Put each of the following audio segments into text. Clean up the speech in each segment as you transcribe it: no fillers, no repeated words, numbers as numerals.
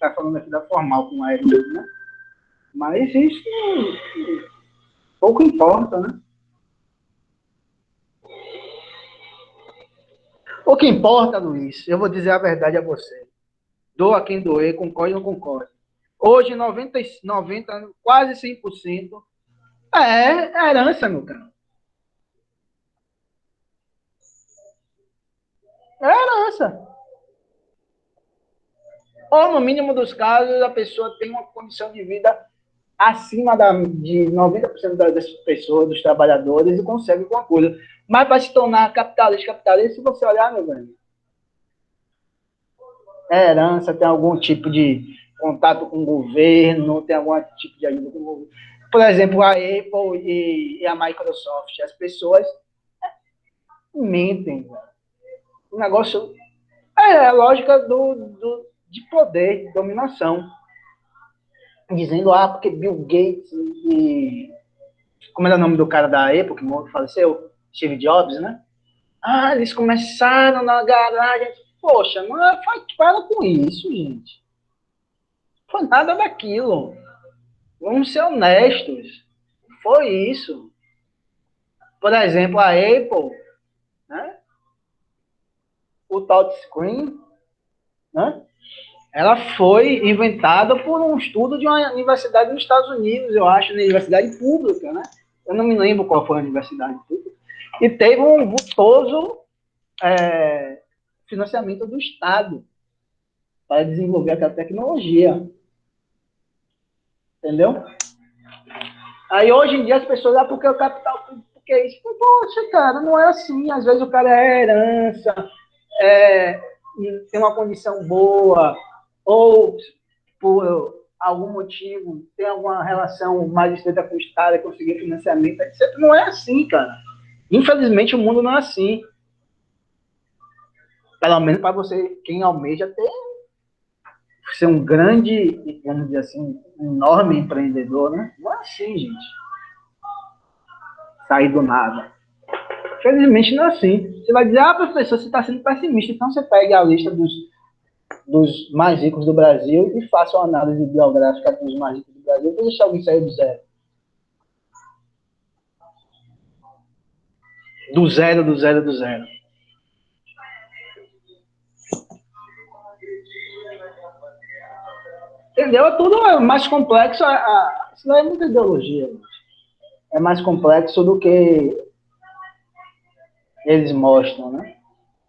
está falando aqui da formal com aéreo, né? Mas isso pouco importa, né? O que importa, Luiz, eu vou dizer a verdade a você. Doa quem doer, concorde ou não concorde. Hoje, 90 quase 100% é herança, meu cara. É herança. Ou, no mínimo dos casos, a pessoa tem uma condição de vida acima de 90% das pessoas, dos trabalhadores, e consegue alguma coisa. Mas para se tornar capitalista, se você olhar, meu velho, é herança, tem algum tipo de contato com o governo, tem algum tipo de ajuda com o governo. Por exemplo, a Apple e a Microsoft, as pessoas mentem. O negócio é a lógica de poder, de dominação. Dizendo, porque Bill Gates e... Como era o nome do cara da Apple, que faleceu? Steve Jobs, né? Eles começaram na garagem. Poxa, não para com isso, gente. Não foi nada daquilo. Vamos ser honestos. Foi isso. Por exemplo, a Apple, né? O touchscreen, né? Ela foi inventada por um estudo de uma universidade nos Estados Unidos, eu acho, uma universidade pública, né? Eu não me lembro qual foi a universidade pública. E teve um vultoso financiamento do Estado para desenvolver aquela tecnologia. Entendeu? Aí hoje em dia as pessoas, porque o capital, porque isso, poxa, cara, não é assim. Às vezes o cara é herança, tem uma condição boa, ou por algum motivo tem alguma relação mais estreita com o Estado, conseguir financiamento, etc. Não é assim, cara. Infelizmente o mundo não é assim. Pelo menos para você, quem almeja ter ser um grande, vamos dizer assim, um enorme empreendedor, né? Não é assim, gente. Sair do nada. Felizmente não é assim. Você vai dizer, professor, você está sendo pessimista, então você pega a lista dos mais ricos do Brasil e faça uma análise biográfica dos mais ricos do Brasil para deixar alguém sair do zero. Do zero, do zero, do zero. Entendeu? É tudo mais complexo. Isso não é muita ideologia. Gente. É mais complexo do que eles mostram, né?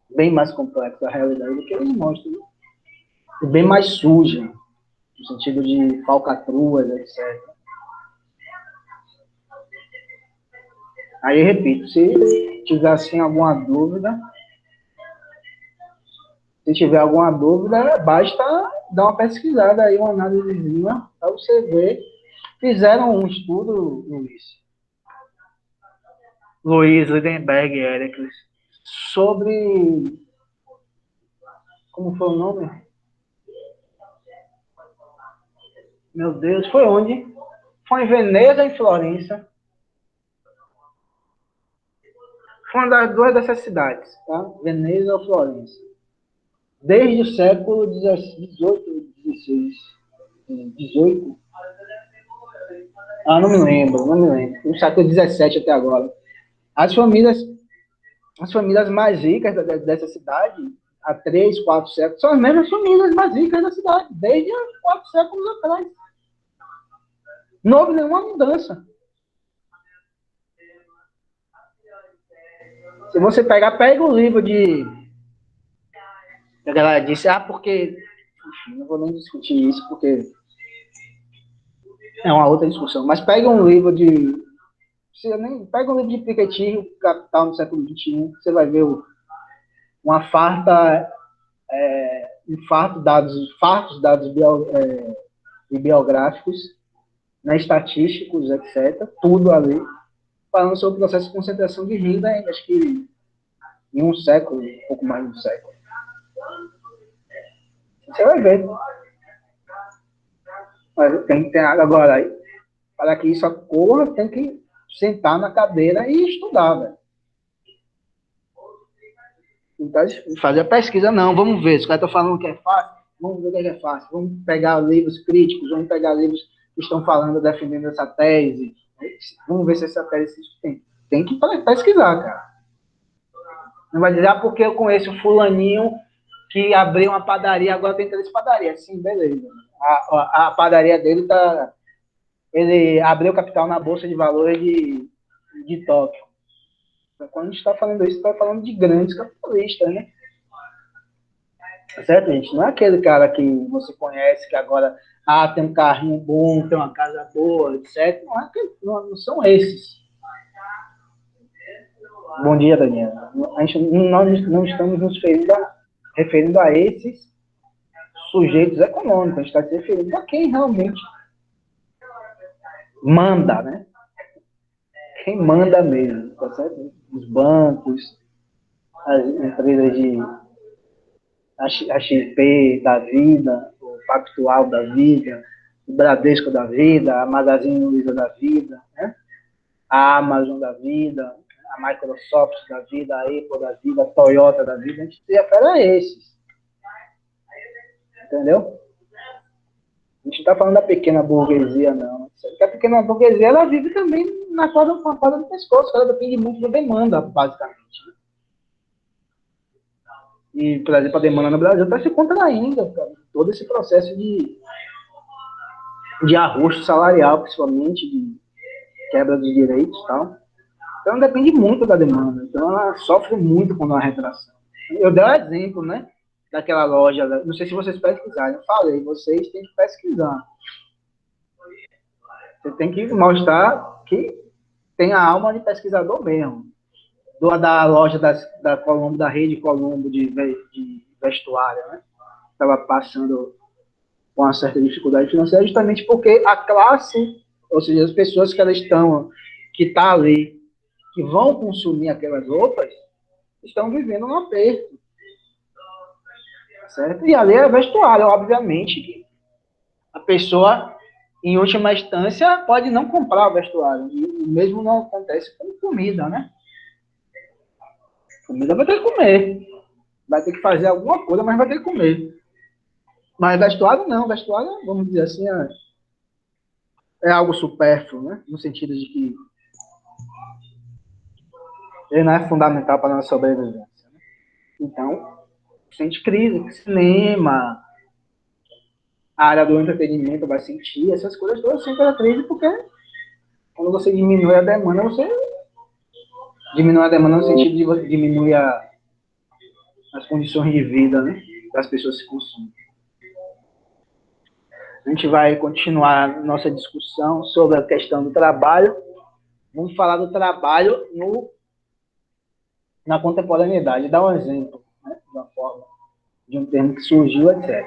Bem mais complexo a realidade do que eles mostram. Né? E bem mais suja, no sentido de falcatruas, etc. Aí, repito, se tiver assim alguma dúvida, basta dar uma pesquisada aí, uma análisezinha, para você ver. Fizeram um estudo, Luiz Lindenberg e Ericles, sobre... Como foi o nome? Meu Deus, foi onde? Foi em Veneza e em Florença. Foi uma das duas dessas cidades, tá? Veneza ou Florença. Desde o século XVIII, XVIII. Não me lembro. No século XVII até agora. As famílias mais ricas dessa cidade, há 3, 4 séculos, são as mesmas famílias mais ricas da cidade, desde há 4 séculos atrás. Não houve nenhuma mudança. Se você pega o livro de... A galera disse, porque... Enfim, não vou nem discutir isso, porque é uma outra discussão. Mas pega um livro de... Pega um livro de Piketty, Capital no século XXI, você vai ver uma farta... fartos dados biográficos, né, estatísticos, etc. Tudo ali, falando sobre o processo de concentração de renda, acho que em um século, um pouco mais de um século. Você vai ver. Mas tem que ter agora, para que isso ocorra, tem que sentar na cadeira e estudar, velho. Então, fazer a pesquisa, não, vamos ver. Se o cara está falando que é fácil, vamos ver o que é fácil, vamos pegar livros críticos, vamos pegar livros que estão falando, defendendo essa tese, vamos ver se essa tese se sustenta. Tem que pesquisar, cara. Não vai dizer, porque eu conheço um fulaninho que abriu uma padaria, agora tem 3 padarias. Sim, beleza. A padaria dele tá... Ele abriu capital na Bolsa de Valores de Tóquio. Então, quando a gente está falando isso, está falando de grandes capitalistas, né? Certo, gente? Não é aquele cara que você conhece, que agora tem um carrinho bom, tem uma casa boa, etc. Não são esses. Bom dia, Daniela. Nós não estamos nos referindo a esses sujeitos econômicos, a gente está se referindo a quem realmente manda, né? Quem manda mesmo, tá certo? Os bancos, as empresas de a XP da vida, o Pactual da vida, o Bradesco da vida, a Magazine Luiza da vida, né? A Amazon da vida, a Microsoft da vida, a Apple da vida, a Toyota da vida, a gente se refere a esses. Entendeu? A gente não está falando da pequena burguesia, não. Porque a pequena burguesia, ela vive também com a corda do pescoço, ela depende muito da demanda, basicamente. E, por exemplo, a demanda no Brasil está se contraindo, cara. Todo esse processo de arroxo salarial, principalmente, de quebra dos direitos e tal. Então, depende muito da demanda. Então, ela sofre muito com a retração. Eu dei um exemplo, né? Daquela loja, não sei se vocês pesquisaram, eu falei, vocês têm que pesquisar. Você tem que mostrar que tem a alma de pesquisador mesmo. Da loja da Colombo, da rede Colombo de vestuário, né? Estava passando com uma certa dificuldade financeira, justamente porque a classe, ou seja, as pessoas que elas estão, que tá ali, que vão consumir aquelas roupas, estão vivendo um aperto. Certo? E ali é vestuário, obviamente, que a pessoa, em última instância, pode não comprar o vestuário. E o mesmo não acontece com comida, né? Comida vai ter que comer. Vai ter que fazer alguma coisa, mas vai ter que comer. Mas vestuário não. Vestuário, vamos dizer assim, é algo supérfluo, né? No sentido de que ele não é fundamental para a nossa sobrevivência. Né? Então, sente crise, cinema, a área do entretenimento vai sentir, essas coisas todas sentem a crise, porque quando você diminui a demanda, você diminui a demanda no sentido de você diminuir as condições de vida, né, das pessoas que consomem. A gente vai continuar nossa discussão sobre a questão do trabalho. Vamos falar do trabalho na contemporaneidade. Dar um exemplo, né, de uma forma, de um termo que surgiu, etc.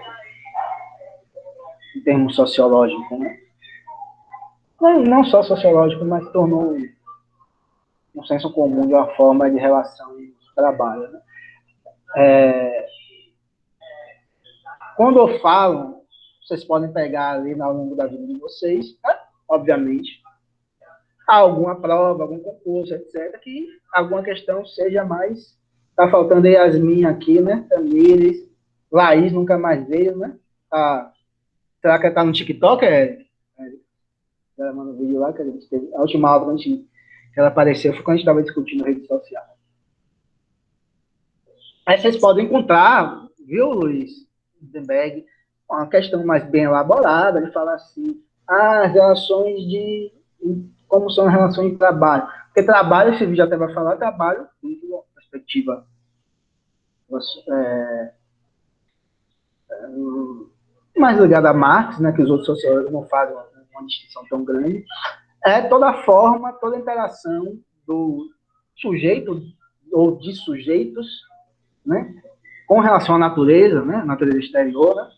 Um termo sociológico, né? Não só sociológico, mas tornou um senso comum de uma forma de relação de trabalho. Né? Quando eu falo, vocês podem pegar ali ao longo da vida de vocês, né? Obviamente, alguma prova, algum concurso, etc., que alguma questão seja mais... Tá faltando a Yasmin aqui, né? Tamires, Laís nunca mais veio, né? Será que ela tá no TikTok, Eric? Ela mandou um vídeo lá que a gente teve. A última aula que ela apareceu foi quando a gente estava discutindo rede social. Aí vocês podem encontrar, viu, Luiz Gutenberg, uma questão mais bem elaborada, de falar assim, as relações de... como são as relações de trabalho. Porque trabalho, esse vídeo já até vai falar, trabalho, de uma perspectiva mais ligada a Marx, né, que os outros sociólogos não fazem uma distinção tão grande, é toda a forma, toda a interação do sujeito ou de sujeitos, né, com relação à natureza, né, natureza exterior, né,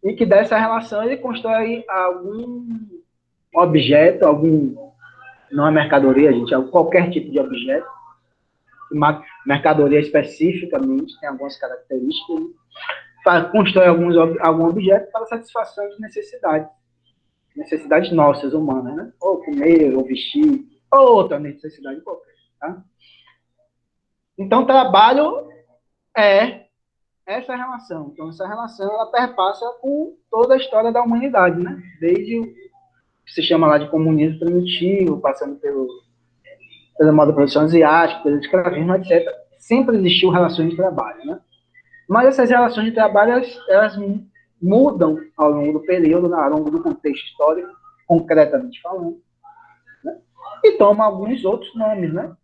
e que dessa relação ele constrói algum objeto, não é mercadoria, gente, é qualquer tipo de objeto, mercadoria especificamente tem algumas características, constrói algum objeto para satisfação de necessidades nossas, humanas, né? Ou comer, ou vestir, ou outra necessidade qualquer, tá? Então, trabalho é essa relação. Então, essa relação ela perpassa com toda a história da humanidade, né? Desde o que se chama lá de comunismo primitivo, passando pela moda da produção asiática, pelo escravismo, etc. Sempre existiu relações de trabalho, né? Mas essas relações de trabalho, elas mudam ao longo do período, ao longo do contexto histórico, concretamente falando, né? E tomam alguns outros nomes, né?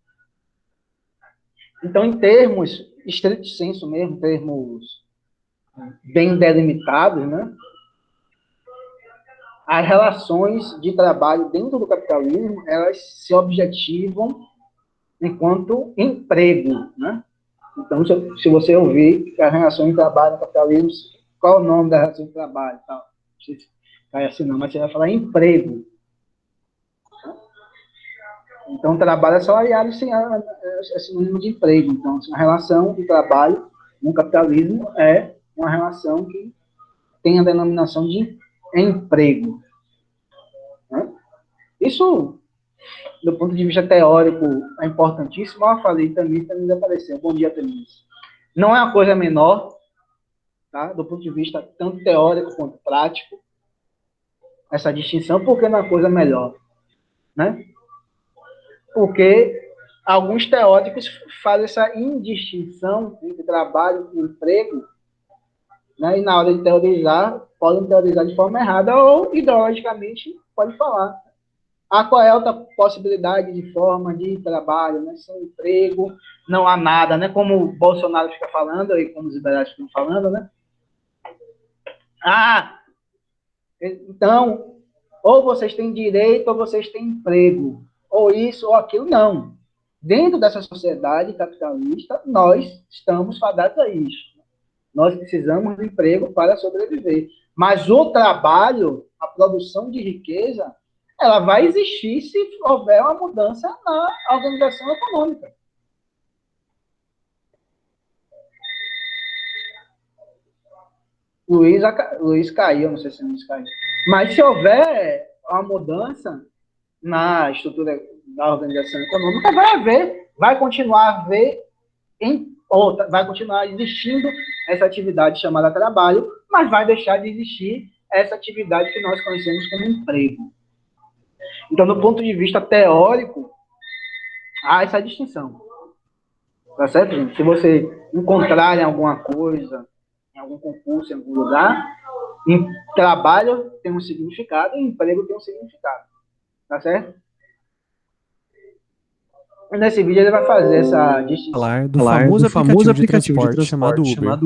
Então, em termos, estrito senso mesmo, termos bem delimitados, né? As relações de trabalho dentro do capitalismo, elas se objetivam enquanto emprego, né? Então, se você ouvir a relação de trabalho no capitalismo, qual é o nome da relação de trabalho? Tal. Não sei se cai assim não, mas você vai falar emprego. Então, trabalho assalariado é sinônimo de emprego. Então, a relação de trabalho no capitalismo é uma relação que tem a denominação de emprego. Né? Isso, do ponto de vista teórico, é importantíssimo. Eu falei também apareceu. Bom dia, Denise. Não é uma coisa menor, tá? Do ponto de vista tanto teórico quanto prático, essa distinção, porque não é uma coisa melhor, né? Porque alguns teóricos fazem essa indistinção entre trabalho e emprego, né? E na hora de teorizar, podem teorizar de forma errada ou, ideologicamente, pode falar. Qual é a outra possibilidade de forma de trabalho, né? Sem emprego, não há nada, né? Como o Bolsonaro fica falando, e como os liberais ficam falando, né? Então, ou vocês têm direito ou vocês têm emprego. Ou isso ou aquilo, não. Dentro dessa sociedade capitalista, nós estamos fadados a isso. Nós precisamos de emprego para sobreviver. Mas o trabalho, a produção de riqueza, ela vai existir se houver uma mudança na organização econômica. Luiz caiu, não sei se Luiz caiu. Mas se houver uma mudança na estrutura da organização econômica, vai continuar existindo essa atividade chamada trabalho, mas vai deixar de existir essa atividade que nós conhecemos como emprego. Então, do ponto de vista teórico, há essa distinção. Tá certo, gente? Se você encontrar em alguma coisa, em algum concurso, em algum lugar, trabalho tem um significado e emprego tem um significado. Tá certo? Nesse vídeo ele vai fazer essa distinção. Falar do famoso aplicativo de transporte chamado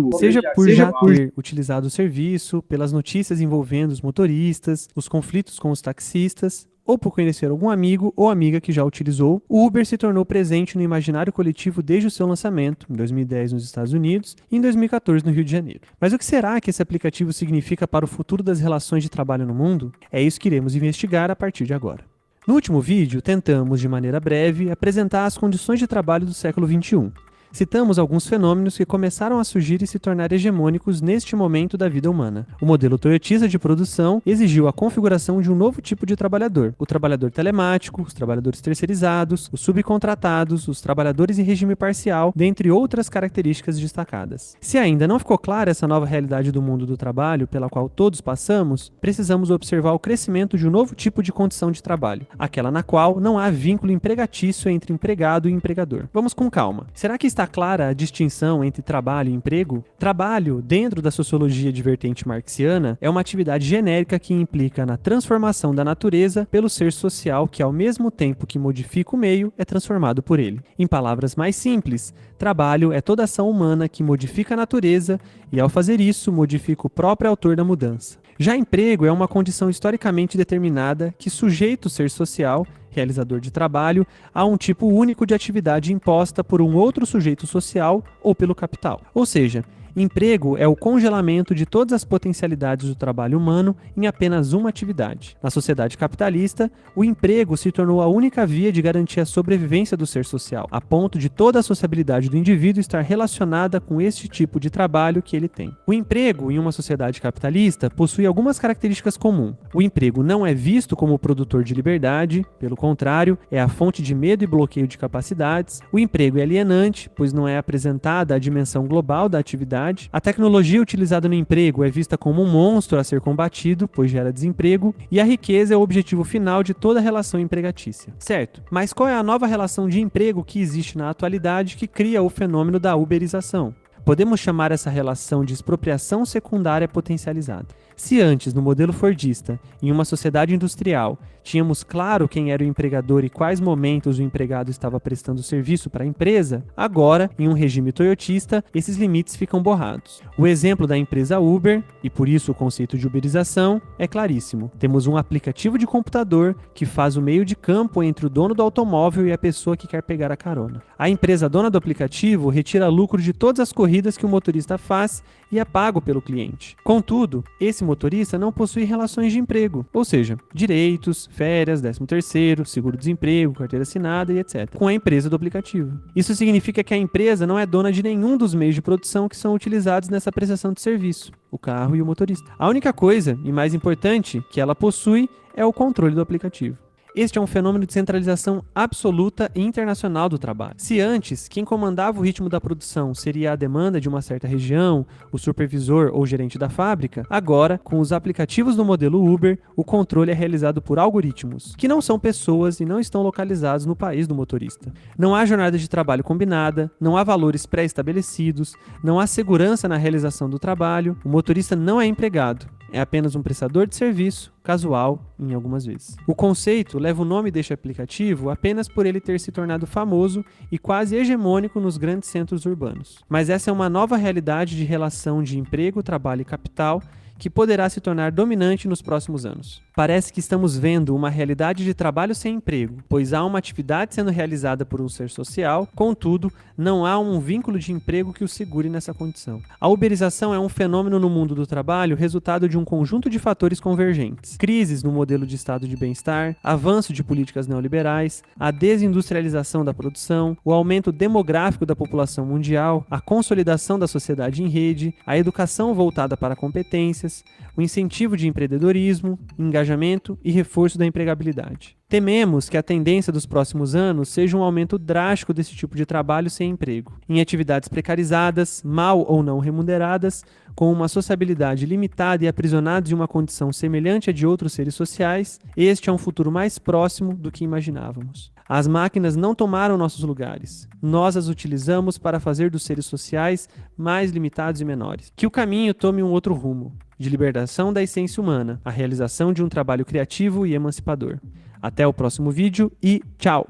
Uber. Seja por já ter utilizado o serviço, pelas notícias envolvendo os motoristas, os conflitos com os taxistas, ou por conhecer algum amigo ou amiga que já utilizou, o Uber se tornou presente no imaginário coletivo desde o seu lançamento, em 2010 nos Estados Unidos e em 2014 no Rio de Janeiro. Mas o que será que esse aplicativo significa para o futuro das relações de trabalho no mundo? É isso que iremos investigar a partir de agora. No último vídeo, tentamos, de maneira breve, apresentar as condições de trabalho do século XXI. Citamos alguns fenômenos que começaram a surgir e se tornar hegemônicos neste momento da vida humana. O modelo toyotista de produção exigiu a configuração de um novo tipo de trabalhador: o trabalhador telemático, os trabalhadores terceirizados, os subcontratados, os trabalhadores em regime parcial, dentre outras características destacadas. Se ainda não ficou clara essa nova realidade do mundo do trabalho pela qual todos passamos, precisamos observar o crescimento de um novo tipo de condição de trabalho, aquela na qual não há vínculo empregatício entre empregado e empregador. Vamos com calma. Será que está clara a distinção entre trabalho e emprego? Trabalho, dentro da sociologia de vertente marxiana, é uma atividade genérica que implica na transformação da natureza pelo ser social que, ao mesmo tempo que modifica o meio, é transformado por ele. Em palavras mais simples, trabalho é toda ação humana que modifica a natureza e, ao fazer isso, modifica o próprio autor da mudança. Já emprego é uma condição historicamente determinada que sujeita o ser social, realizador de trabalho, a um tipo único de atividade imposta por um outro sujeito social ou pelo capital. Ou seja, emprego é o congelamento de todas as potencialidades do trabalho humano em apenas uma atividade. Na sociedade capitalista, o emprego se tornou a única via de garantir a sobrevivência do ser social, a ponto de toda a sociabilidade do indivíduo estar relacionada com este tipo de trabalho que ele tem. O emprego, em uma sociedade capitalista, possui algumas características comuns. O emprego não é visto como produtor de liberdade, pelo contrário, é a fonte de medo e bloqueio de capacidades. O emprego é alienante, pois não é apresentada a dimensão global da atividade produtividade. A tecnologia utilizada no emprego é vista como um monstro a ser combatido, pois gera desemprego, e a riqueza é o objetivo final de toda relação empregatícia. Certo, mas qual é a nova relação de emprego que existe na atualidade que cria o fenômeno da uberização? Podemos chamar essa relação de expropriação secundária potencializada. Se antes, no modelo fordista, em uma sociedade industrial, tínhamos claro quem era o empregador e quais momentos o empregado estava prestando serviço para a empresa, agora, em um regime toyotista, esses limites ficam borrados. O exemplo da empresa Uber, e por isso o conceito de uberização, é claríssimo. Temos um aplicativo de computador que faz o meio de campo entre o dono do automóvel e a pessoa que quer pegar a carona. A empresa dona do aplicativo retira lucro de todas as corridas que o motorista faz e é pago pelo cliente. Contudo, esse motorista não possui relações de emprego, ou seja, direitos, férias, 13º, seguro-desemprego, carteira assinada e etc., com a empresa do aplicativo. Isso significa que a empresa não é dona de nenhum dos meios de produção que são utilizados nessa prestação de serviço, o carro e o motorista. A única coisa, e mais importante, que ela possui é o controle do aplicativo. Este é um fenômeno de centralização absoluta e internacional do trabalho. Se antes, quem comandava o ritmo da produção seria a demanda de uma certa região, o supervisor ou gerente da fábrica, agora, com os aplicativos do modelo Uber, o controle é realizado por algoritmos, que não são pessoas e não estão localizados no país do motorista. Não há jornada de trabalho combinada, não há valores pré-estabelecidos, não há segurança na realização do trabalho, o motorista não é empregado. É apenas um prestador de serviço, casual, em algumas vezes. O conceito leva o nome deste aplicativo apenas por ele ter se tornado famoso e quase hegemônico nos grandes centros urbanos. Mas essa é uma nova realidade de relação de emprego, trabalho e capital que poderá se tornar dominante nos próximos anos. Parece que estamos vendo uma realidade de trabalho sem emprego, pois há uma atividade sendo realizada por um ser social, contudo, não há um vínculo de emprego que o segure nessa condição. A uberização é um fenômeno no mundo do trabalho resultado de um conjunto de fatores convergentes. Crises no modelo de estado de bem-estar, avanço de políticas neoliberais, a desindustrialização da produção, o aumento demográfico da população mundial, a consolidação da sociedade em rede, a educação voltada para competências, o incentivo de empreendedorismo, engajamento e reforço da empregabilidade. Tememos que a tendência dos próximos anos seja um aumento drástico desse tipo de trabalho sem emprego, em atividades precarizadas, mal ou não remuneradas, com uma sociabilidade limitada e aprisionados em uma condição semelhante à de outros seres sociais. Este é um futuro mais próximo do que imaginávamos. As máquinas não tomaram nossos lugares. Nós as utilizamos para fazer dos seres sociais mais limitados e menores. Que o caminho tome um outro rumo, de libertação da essência humana, a realização de um trabalho criativo e emancipador. Até o próximo vídeo e tchau!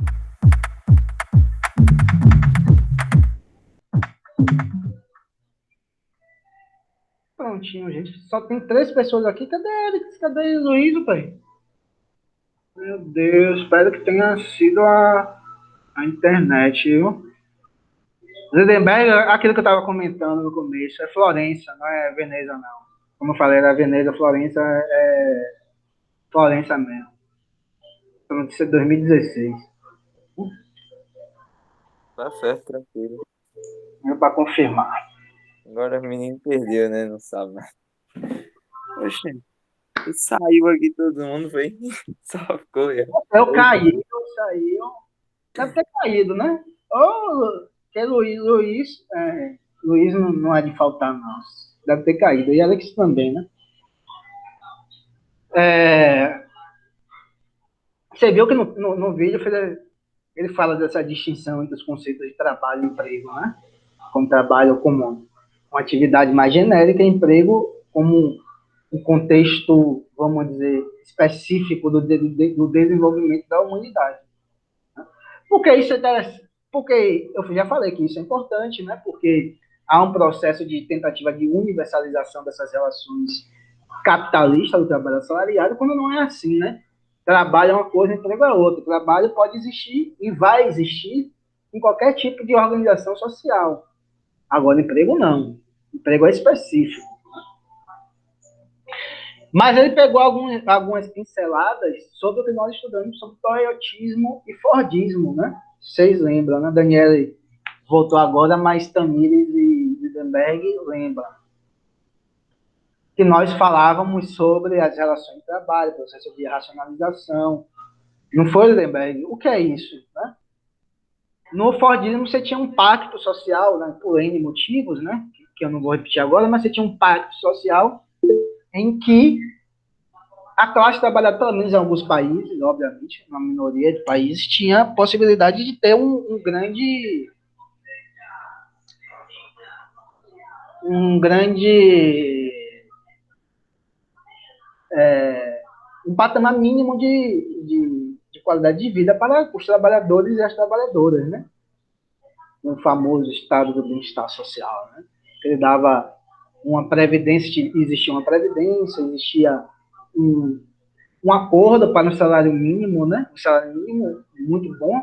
Prontinho, gente. Só tem 3 pessoas aqui. Cadê Alex? Cadê o Luiz, pai? Meu Deus, espero que tenha sido a internet, viu? Lindenberg, aquilo que eu estava comentando no começo, é Florença, não é Veneza, não. Como eu falei, era Veneza, Florença é Florença mesmo. Notícia de 2016. Tá certo, tranquilo. É para confirmar. Agora o menino perdeu, né? Não sabe. Oxe, saiu aqui todo mundo, foi. Só ficou. Eu caí, saiu. Deve ter caído, né? Ou que Luiz não é de faltar, não. Deve ter caído. E Alex também, né? Você viu que no vídeo ele fala dessa distinção entre os conceitos de trabalho e emprego, né? Como trabalho como uma atividade mais genérica, emprego como um contexto, vamos dizer, específico do desenvolvimento da humanidade. Porque isso é interessante, porque eu já falei que isso é importante, né? Porque há um processo de tentativa de universalização dessas relações capitalistas do trabalho assalariado, quando não é assim, né? Trabalho é uma coisa, emprego é outra. Trabalho pode existir e vai existir em qualquer tipo de organização social. Agora, emprego não. Emprego é específico. Mas ele pegou algumas pinceladas sobre o que nós estudamos sobre toyotismo e fordismo, né? Vocês lembram, né? Daniele voltou agora, mas Tamires e Lindenberg lembram. Que nós falávamos sobre as relações de trabalho, processo de racionalização. Não foi, Lindenberg? O que é isso, né? No Fordismo você tinha um pacto social, né, por N motivos, né, que eu não vou repetir agora, mas você tinha um pacto social em que a classe trabalhadora, pelo menos em alguns países, obviamente, na minoria de países, tinha a possibilidade de ter um grande um patamar mínimo de qualidade de vida para os trabalhadores e as trabalhadoras, né? O famoso estado do bem-estar social, né? Ele dava uma previdência, existia uma previdência, existia um acordo para o salário mínimo, né? Um salário mínimo muito bom,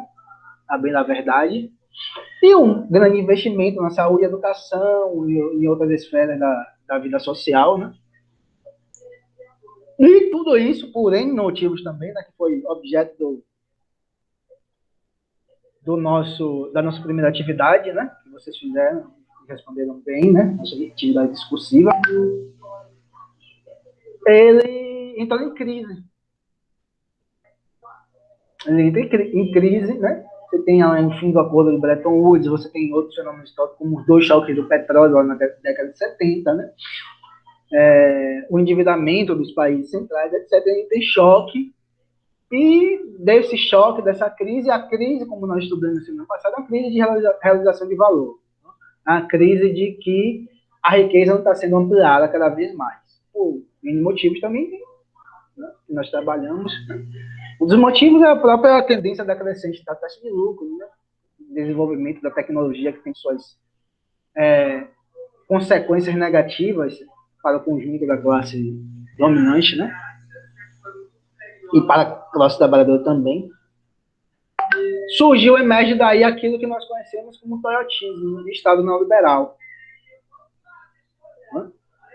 a bem da verdade, e um grande investimento na saúde e educação e em outras esferas da vida social, né? E tudo isso por N motivos também, né, que foi objeto da nossa primeira atividade, né, que vocês fizeram, responderam bem, né, nossa atividade discursiva. Ele entrou em crise. Ele entra em crise, né? Você tem o fim do acordo de Bretton Woods, você tem outros fenômenos históricos, como os 2 choques do petróleo na década de 70, né? O endividamento dos países centrais, etc. Ele entra em choque. E desse choque, dessa crise, a crise, como nós estudamos no semana passada, é uma crise de realização de valor. A crise de que a riqueza não está sendo ampliada cada vez mais. Por N motivos também, né, que nós trabalhamos. Né? Um dos motivos é a própria tendência da crescente da taxa de lucro, né? Desenvolvimento da tecnologia que tem suas consequências negativas para o conjunto da classe dominante, né? E para a classe trabalhadora também. Surgiu, emerge daí aquilo que nós conhecemos como toyotismo, de Estado neoliberal.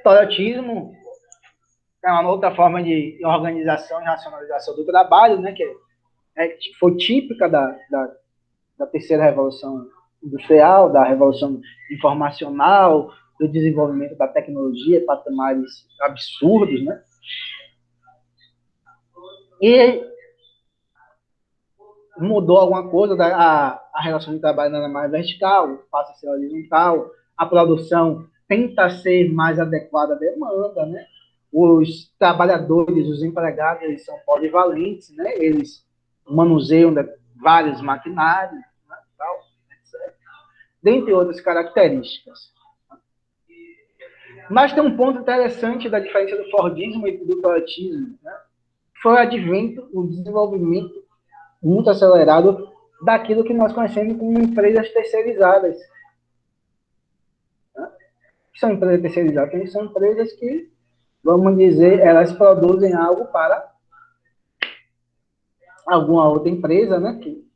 Toyotismo é uma outra forma de organização e racionalização do trabalho, né, que foi típica da terceira revolução industrial, da revolução informacional, do desenvolvimento da tecnologia, patamares absurdos, né? E mudou alguma coisa, a relação de trabalho não é mais vertical, passa a ser horizontal, a produção tenta ser mais adequada à demanda, né? Os trabalhadores, os empregados, eles são polivalentes, né? Eles manuseiam vários maquinários, né? Tal, etc. Dentre outras características. Mas tem um ponto interessante da diferença do Fordismo e do toyotismo, né? Foi o advento, o desenvolvimento muito acelerado daquilo que nós conhecemos como empresas terceirizadas. Né? O que são empresas terceirizadas? São empresas que, vamos dizer, elas produzem algo para alguma outra empresa, né? Que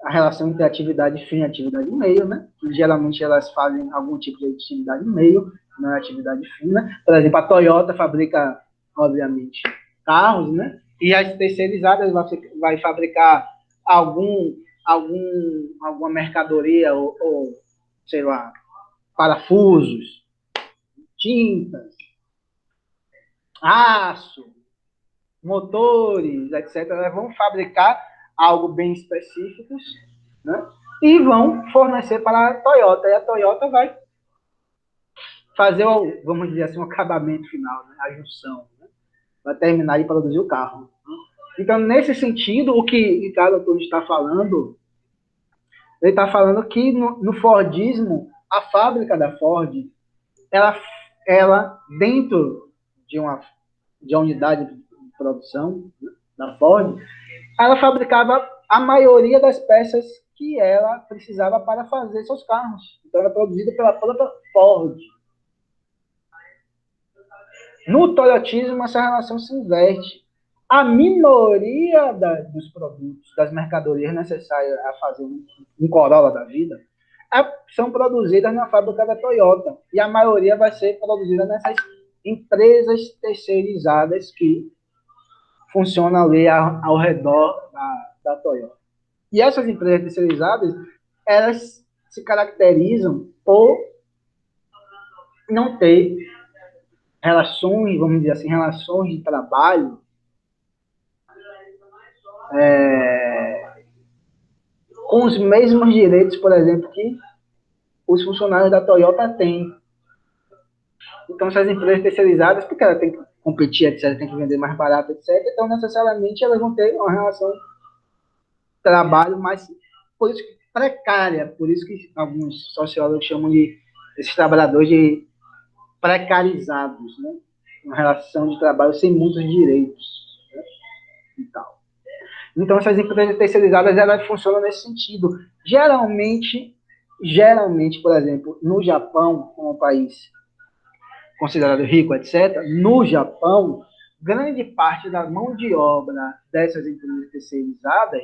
a relação entre atividade fim e atividade meio, né? Que geralmente elas fazem algum tipo de atividade meio, não é atividade fim, né? Por exemplo, a Toyota fabrica, obviamente, carros, né? E as terceirizadas vai fabricar alguma mercadoria ou, sei lá, parafusos, tintas, aço, motores, etc. Elas vão fabricar algo bem específicos, né? E vão fornecer para a Toyota. E a Toyota vai fazer, vamos dizer assim, o acabamento final, né? A junção, né? Vai terminar e produzir o carro. Né? Então, nesse sentido, o que Ricardo Antunes está falando, ele está falando que no Fordismo, a fábrica da Ford, ela dentro de uma unidade de produção, né, da Ford, ela fabricava a maioria das peças que ela precisava para fazer seus carros. Então, era produzida pela própria Ford. No toyotismo, essa relação se inverte. A minoria dos produtos, das mercadorias necessárias a fazer um Corolla da vida, são produzidas na fábrica da Toyota. E a maioria vai ser produzida nessas empresas terceirizadas que funcionam ali ao redor da Toyota. E essas empresas terceirizadas, elas se caracterizam por não ter relações, vamos dizer assim, relações de trabalho com os mesmos direitos, por exemplo, que os funcionários da Toyota têm. Então, essas empresas terceirizadas, porque ela tem que competir, etc., tem que vender mais barato, etc., então, necessariamente, elas vão ter uma relação de trabalho mais, por isso, precária, por isso que alguns sociólogos chamam de esses trabalhadores de precarizados, né? Uma relação de trabalho sem muitos direitos, né? E tal. Então, essas empresas terceirizadas, elas funcionam nesse sentido. Geralmente, por exemplo, no Japão, como um país considerado rico, etc., no Japão, grande parte da mão de obra dessas empresas terceirizadas,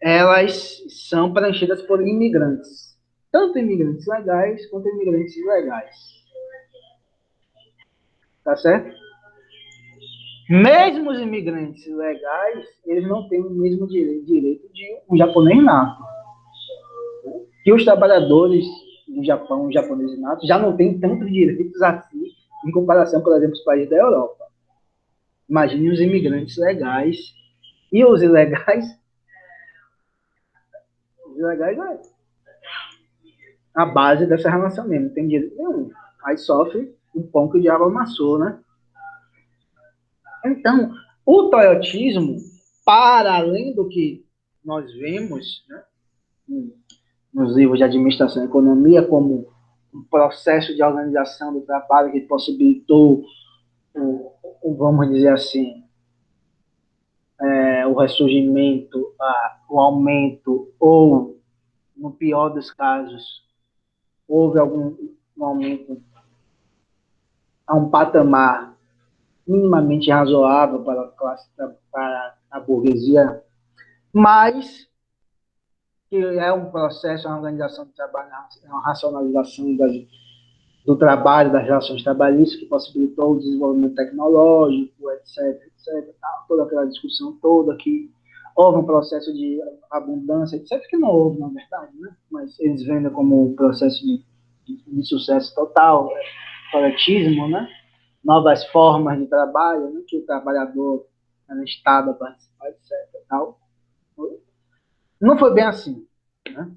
elas são preenchidas por imigrantes. Tanto imigrantes legais quanto imigrantes ilegais. Tá certo? Mesmo os imigrantes legais, eles não têm o mesmo direito de um japonês nato. Que os trabalhadores do Japão, os japoneses natos, já não têm tantos direitos assim, em comparação, por exemplo, aos países da Europa. Imagine os imigrantes legais e os ilegais. Os ilegais é a base dessa relação mesmo, não tem direito nenhum. Aí sofre o pão que o diabo amassou, né? Então, o toyotismo, para além do que nós vemos, né, nos livros de administração e economia, como um processo de organização do trabalho que possibilitou, vamos dizer assim, o ressurgimento, o aumento, ou, no pior dos casos, houve algum aumento a um patamar minimamente razoável para a classe, para a burguesia, mas que é um processo, uma organização do trabalho, uma racionalização do trabalho, das relações trabalhistas, que possibilitou o desenvolvimento tecnológico, etc., toda aquela discussão toda, que houve um processo de abundância, etc., que não houve, na verdade, né? Mas eles vendem como um processo de sucesso total, coletismo, né? Novas formas de trabalho, né? Que o trabalhador era instado a participar, etc., tal. Não foi bem assim, né?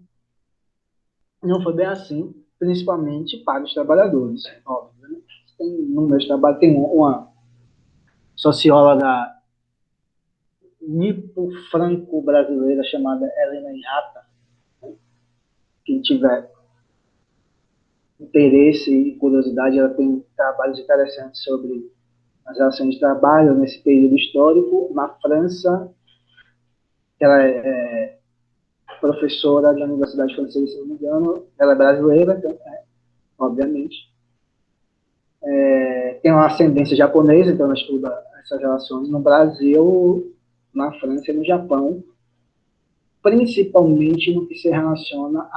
Não foi bem assim, principalmente para os trabalhadores, óbvio, né? Tem números de trabalho, tem uma socióloga nipo-franco-brasileira chamada Helena Irrata, né? Quem tiver interesse e curiosidade, ela tem trabalhos interessantes sobre as relações de trabalho nesse período histórico. Na França, ela é professora da Universidade Francesa, se não me engano, ela é brasileira, então, obviamente. Tem uma ascendência japonesa, então ela estuda essas relações no Brasil, na França e no Japão, principalmente no que se relaciona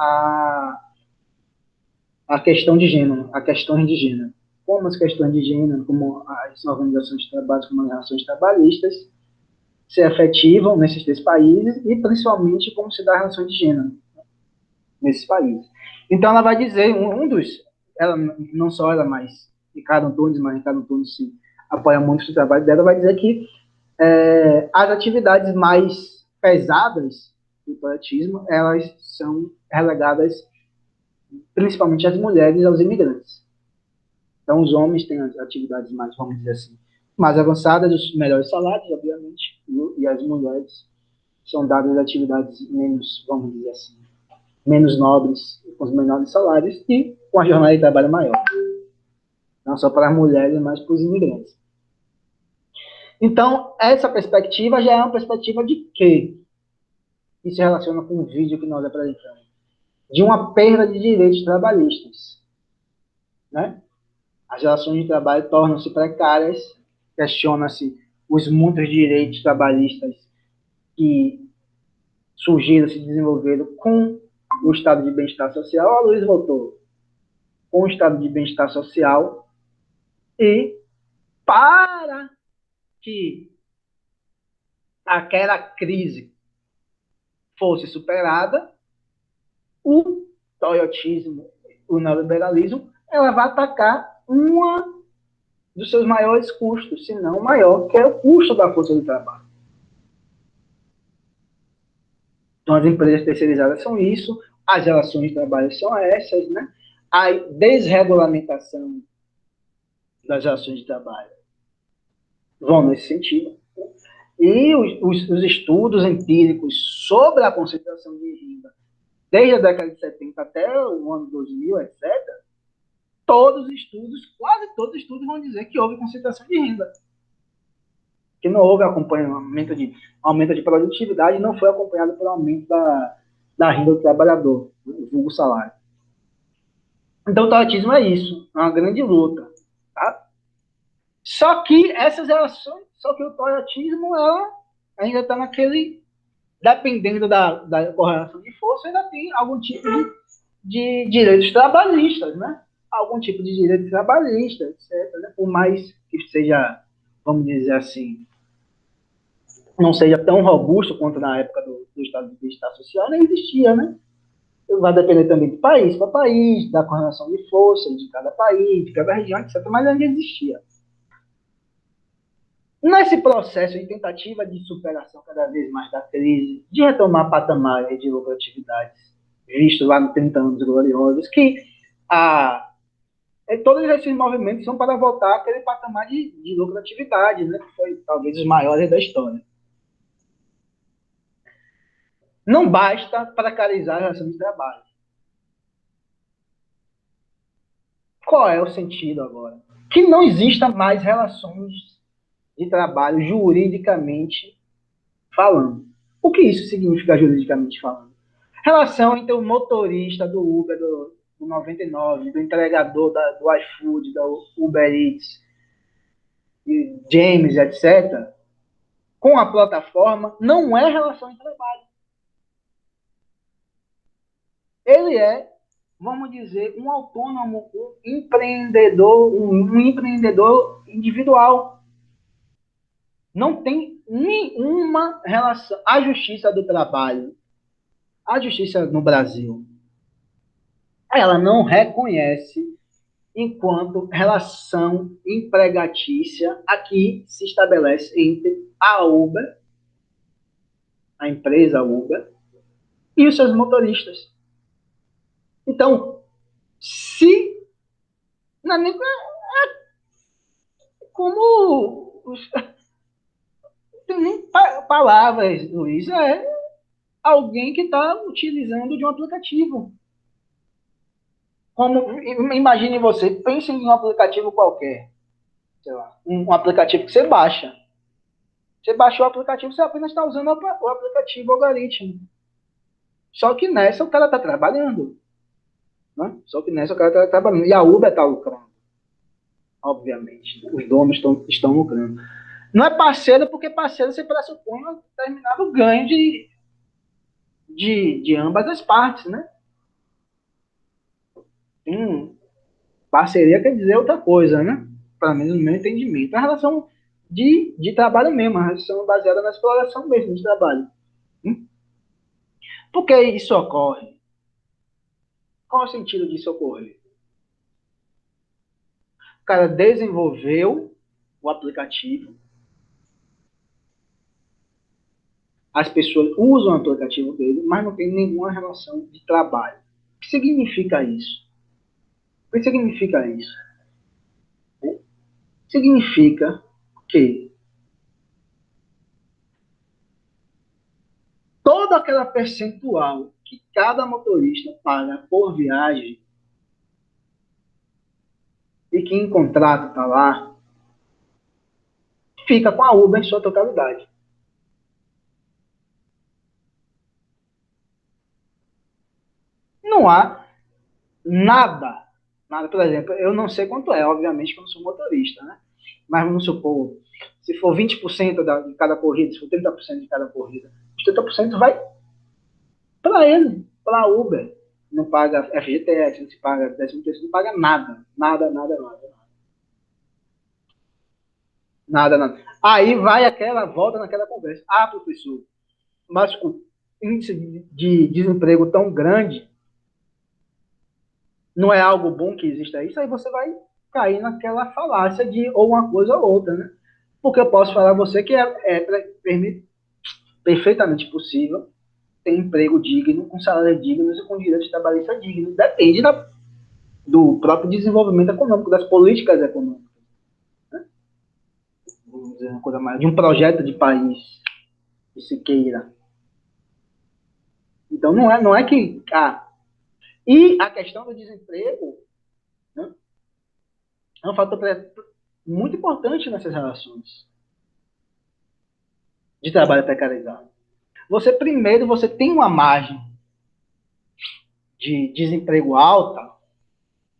à questão de gênero, a questões de gênero. Como as questões de gênero, como as organizações de trabalho, como as relações trabalhistas, se efetivam nesses três países e principalmente como se dá a relação de gênero nesses países. Então ela vai dizer, ela não só ela, mas Ricardo Antunes se apoia muito no trabalho dela, vai dizer que as atividades mais pesadas do toyotismo, elas são relegadas principalmente às mulheres e aos imigrantes. Então os homens têm as atividades mais, vamos dizer assim, mais avançadas, os melhores salários, obviamente, e as mulheres são dadas atividades menos, vamos dizer assim, menos nobres, com os menores salários e com a jornada de trabalho maior. Não só para as mulheres, mas para os imigrantes. Então, essa perspectiva já é uma perspectiva de quê? Que se relaciona com o vídeo que nós apresentamos. De uma perda de direitos trabalhistas. Né? As relações de trabalho tornam-se precárias, questiona-se os muitos direitos trabalhistas que surgiram, se desenvolveram com o estado de bem-estar social. A Luiz voltou. Com o estado de bem-estar social e para que aquela crise fosse superada, o toyotismo, o neoliberalismo, ela vai atacar uma dos seus maiores custos, se não o maior, que é o custo da força de trabalho. Então, as empresas terceirizadas são isso, as relações de trabalho são essas, né? A desregulamentação das relações de trabalho vão nesse sentido. E os estudos empíricos sobre a concentração de renda, desde a década de 70 até o ano 2000, etc., todos os estudos, quase todos os estudos vão dizer que houve concentração de renda. Que não houve acompanhamento de aumento de produtividade, não foi acompanhado por aumento da renda do trabalhador, o vulgo salário. Então, o taoísmo é isso, é uma grande luta. Tá? Só que essas relações, só que o taoísmo ainda está naquele, dependendo da correlação de força, ainda tem algum tipo de direitos trabalhistas, né? Algum tipo de direito trabalhista, etc. Né? Por mais que seja, vamos dizer assim, não seja tão robusto quanto na época do Estado de Bem-Estar Social, nem existia, né? Vai depender também de país para país, da correlação de forças de cada país, de cada região, etc. Mas ainda existia. Nesse processo de tentativa de superação cada vez mais da crise, de retomar patamares de lucratividades, visto lá nos 30 anos gloriosos, que todos esses movimentos são para voltar àquele patamar de lucratividade, né, que foi talvez os maiores da história. Não basta precarizar a relação de trabalho. Qual é o sentido agora? Que não exista mais relações de trabalho juridicamente falando. O que isso significa juridicamente falando? Relação entre o motorista do Uber, do 99, do entregador do iFood, do Uber Eats, de James, etc., com a plataforma, não é relação de trabalho. Ele é, vamos dizer, um autônomo, um empreendedor, um empreendedor individual. Não tem nenhuma relação. A Justiça do Trabalho, a Justiça no Brasil, ela não reconhece enquanto relação empregatícia a que se estabelece entre a Uber, a empresa Uber, e os seus motoristas. Então, se não é nem como tem nem palavras, Luiz, é alguém que está utilizando de um aplicativo. Como, imagine você, pense em um aplicativo qualquer, sei lá, um aplicativo que você baixa. Você baixou o aplicativo, você apenas está usando o aplicativo, o algoritmo. Só que nessa o cara está trabalhando. Né? Só que nessa o cara está trabalhando. E a Uber está lucrando. Obviamente. Os donos estão lucrando. Não é parceiro, porque parceiro você pressupõe um determinado ganho de ambas as partes, né? Parceria quer dizer outra coisa, né? Pelo menos no meu entendimento. A relação de trabalho mesmo, a relação baseada na exploração mesmo de trabalho. Por que isso ocorre? Qual é o sentido disso ocorrer? O cara desenvolveu o aplicativo, as pessoas usam o aplicativo dele, mas não tem nenhuma relação de trabalho. O que significa isso? O que significa isso? Significa que toda aquela percentual que cada motorista paga por viagem e que em contrato está lá, fica com a Uber em sua totalidade. Não há nada, por exemplo, eu não sei quanto é, obviamente que eu não sou motorista, né? Mas vamos supor, se for 20% de cada corrida, se for 30% de cada corrida, os 30% vai para ele, para a Uber. Não paga FGTS, não se paga 13º, não paga nada. Nada. Aí volta naquela conversa. Ah, professor, mas o índice de desemprego tão grande não é algo bom que exista isso, aí você vai cair naquela falácia de ou uma coisa ou outra, né? Porque eu posso falar a você que é perfeitamente possível ter emprego digno, com salário digno e com direitos trabalhistas dignos. Depende do próprio desenvolvimento econômico, das políticas econômicas. Né? Vamos dizer uma coisa mais, de um projeto de país que se queira. Então, não é que... E a questão do desemprego, né, é um fator muito importante nessas relações de trabalho precarizado. Você tem uma margem de desemprego alta,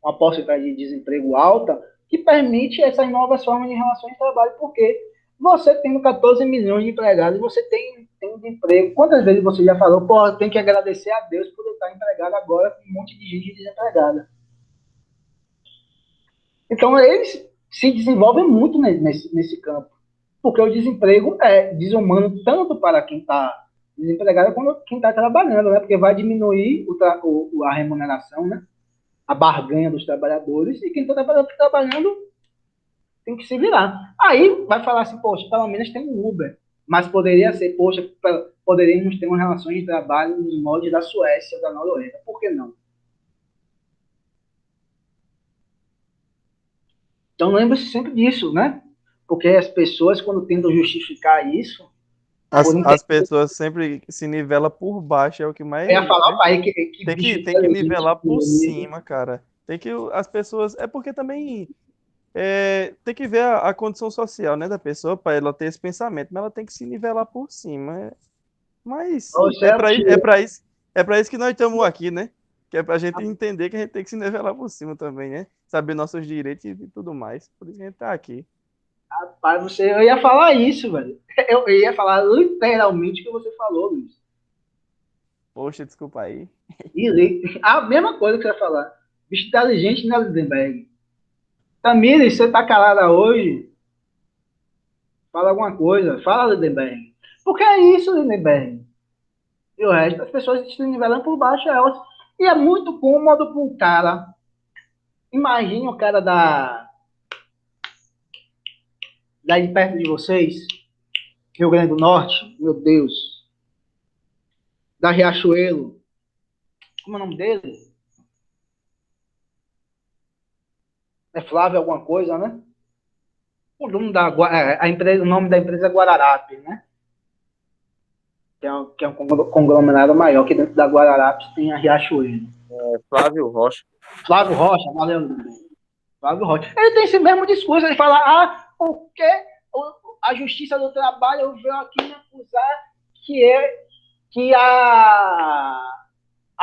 uma porcentagem de desemprego alta, que permite essas novas formas de relações de trabalho, porque você tendo 14 milhões de empregados, você tem emprego. Quantas vezes você já falou, pô, tem que agradecer a Deus por eu estar empregado agora com um monte de gente desempregada. Então, eles se desenvolvem muito nesse campo, porque o desemprego é desumano tanto para quem está desempregado quanto quem está trabalhando, né? Porque vai diminuir a remuneração, né? A barganha dos trabalhadores, e quem está trabalhando tem que se virar. Aí vai falar assim, poxa, pelo menos tem um Uber, mas poderia ser, poxa, poderíamos ter uma relação de trabalho nos moldes da Suécia, da Noruega. Por que não? Então lembre-se sempre disso, né? Porque as pessoas, quando tentam justificar isso... As pessoas sempre se nivelam por baixo, é o que mais... Eu ia falar para aí tem que nivelar por cima, cara. As pessoas... É porque também... tem que ver a condição social, né, da pessoa, para ela ter esse pensamento, mas ela tem que se nivelar por cima. Mas é para isso que nós estamos aqui, né? Que é pra gente entender que a gente tem que se nivelar por cima também, né? Saber nossos direitos e tudo mais. Por isso que a gente tá aqui. Rapaz, eu ia falar isso, velho. Eu ia falar literalmente o que você falou, Luiz. Poxa, desculpa aí. A mesma coisa que você ia falar. Bicho inteligente, né, Lindenberg? Tamires, você tá calada hoje? Fala alguma coisa. Fala, Lindenberg. Porque é isso, Lindenberg. E o resto, as pessoas se nivelam por baixo. E é muito cômodo para um cara. Imagine o cara daí perto de vocês, Rio Grande do Norte, meu Deus, da Riachuelo, como é o nome dele? É Flávio alguma coisa, né? O nome o nome da empresa é Guararapes, né? Que é um conglomerado maior, que dentro da Guararapes tem a Riachuelo. Flávio Rocha. Flávio Rocha, valeu. Flávio Rocha. Ele tem esse mesmo discurso, ele fala, porque a Justiça do Trabalho veio aqui me acusar que a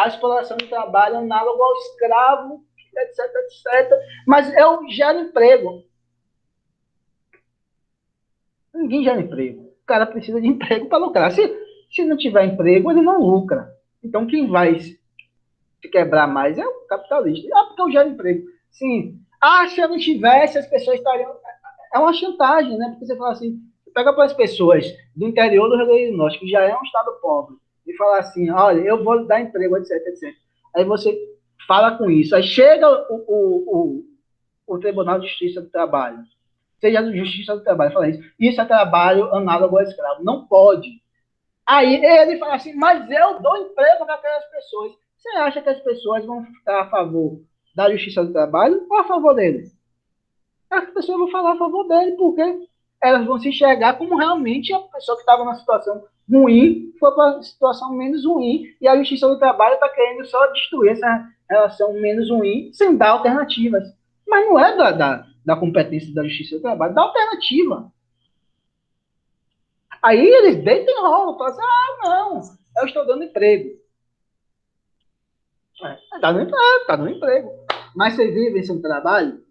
exploração do trabalho é análogo ao escravo, etc, etc. Mas eu gero emprego. Ninguém gera emprego. O cara precisa de emprego para lucrar. Se não tiver emprego, ele não lucra. Então, quem vai se quebrar mais é o capitalista. Porque eu gero emprego. Sim. Se eu não tivesse, as pessoas estariam... É uma chantagem, né? Porque você fala assim, pega para as pessoas do interior do Rio Grande do Norte, que já é um estado pobre, e fala assim, olha, eu vou dar emprego, etc, etc. Aí você fala com isso. Aí chega o Tribunal de Justiça do Trabalho, seja a Justiça do Trabalho, fala isso. Isso é trabalho análogo ao escravo. Não pode. Aí ele fala assim, mas eu dou emprego para aquelas pessoas. Você acha que as pessoas vão ficar a favor da Justiça do Trabalho ou a favor dele? As pessoas vão falar a favor dele, porque elas vão se enxergar como realmente a pessoa que estava numa situação ruim foi para uma situação menos ruim, e a Justiça do Trabalho está querendo só destruir essa relação menos ruim sem dar alternativas. Mas não é da competência da Justiça do Trabalho, dá alternativa. Aí eles deitam e rolam, falam assim, não, eu estou dando emprego. Está dando emprego. Mas vocês vivem sem trabalho?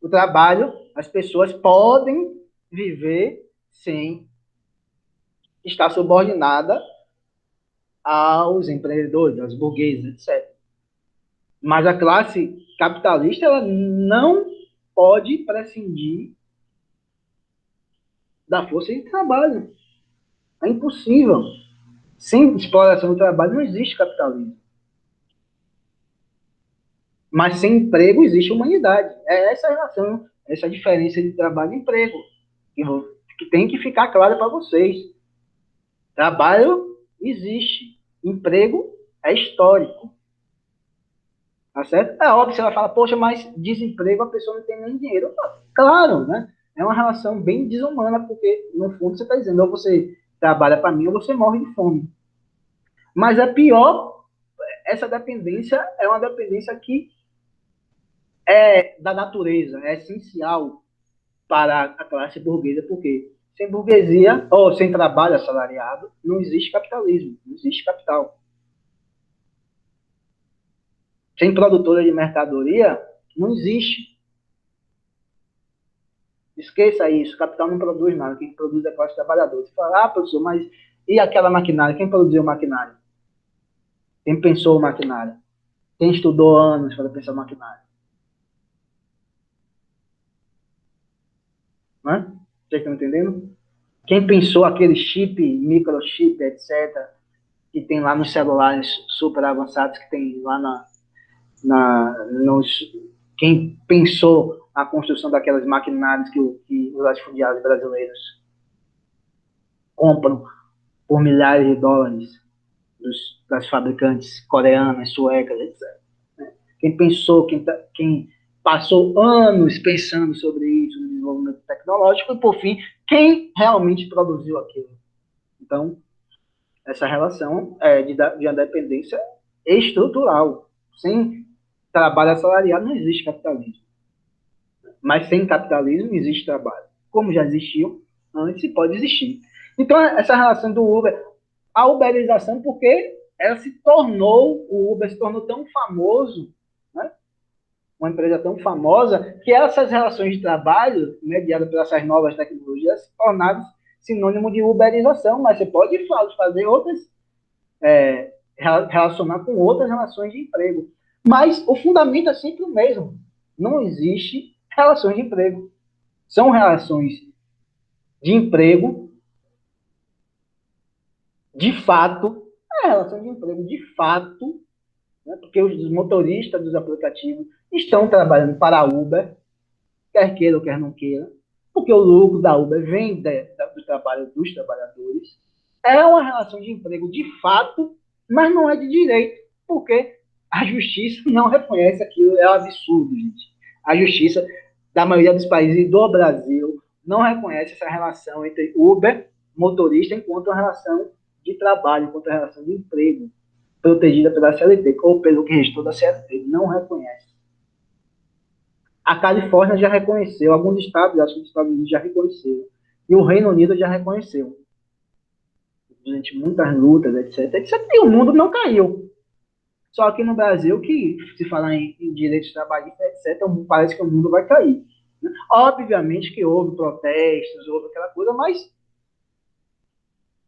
O trabalho, as pessoas podem viver sem estar subordinada aos empreendedores, aos burgueses, etc. Mas a classe capitalista, ela não pode prescindir da força de trabalho. É impossível. Sem exploração do trabalho não existe capitalismo. Mas sem emprego existe humanidade. É essa relação, essa diferença de trabalho e emprego, que tem que ficar claro para vocês. Trabalho existe. Emprego é histórico. Tá certo? É óbvio que você vai falar, poxa, mas desemprego a pessoa não tem nem dinheiro. Claro, né? É uma relação bem desumana, porque no fundo você está dizendo, ou você trabalha para mim ou você morre de fome. Mas é pior, essa dependência é uma dependência que é da natureza, é essencial para a classe burguesa, porque sem burguesia, ou sem trabalho assalariado, não existe capitalismo, não existe capital. Sem produtora de mercadoria, não existe. Esqueça isso, o capital não produz nada, quem produz é a classe trabalhadora. Você fala, professor, mas e aquela maquinária? Quem produziu a maquinária? Quem pensou a maquinária? Quem estudou anos para pensar a maquinária? Né? Vocês estão entendendo? Quem pensou aquele chip, microchip, etc., que tem lá nos celulares super avançados, que tem lá nos... Quem pensou a construção daquelas maquinárias que os latifundiários brasileiros compram por milhares de dólares das fabricantes coreanas, suecas, etc. Quem pensou, quem passou anos pensando sobre isso, no desenvolvimento tecnológico, e, por fim, quem realmente produziu aquilo. Então, essa relação de uma dependência estrutural. Sem trabalho assalariado não existe capitalismo. Mas sem capitalismo existe trabalho. Como já existiu antes, pode existir. Então, essa relação do Uber, a uberização, porque ela o Uber se tornou tão famoso, né? Uma empresa tão famosa, que essas relações de trabalho, mediadas por essas novas tecnologias, se tornaram sinônimo de uberização, mas você pode fazer outras, relacionar com outras relações de emprego. Mas o fundamento é sempre o mesmo. Não existe relações de emprego. São relações de emprego, de fato, relação de emprego de fato, né, porque os motoristas dos aplicativos estão trabalhando para a Uber, quer queira ou quer não queira, porque o lucro da Uber vem do trabalho dos trabalhadores. É uma relação de emprego de fato, mas não é de direito, porque a justiça não reconhece aquilo. É um absurdo, gente. A justiça da maioria dos países e do Brasil não reconhece essa relação entre Uber, motorista, enquanto uma relação de trabalho, enquanto uma relação de emprego protegida pela CLT, ou pelo que restou da CLT. Não reconhece. A Califórnia já reconheceu, alguns estados, acho que os Estados Unidos já reconheceram, e o Reino Unido já reconheceu. Durante muitas lutas, etc, etc, e o mundo não caiu. Só que no Brasil, que se falar em direitos trabalhistas, etc, parece que o mundo vai cair. Obviamente que houve protestos, houve aquela coisa, mas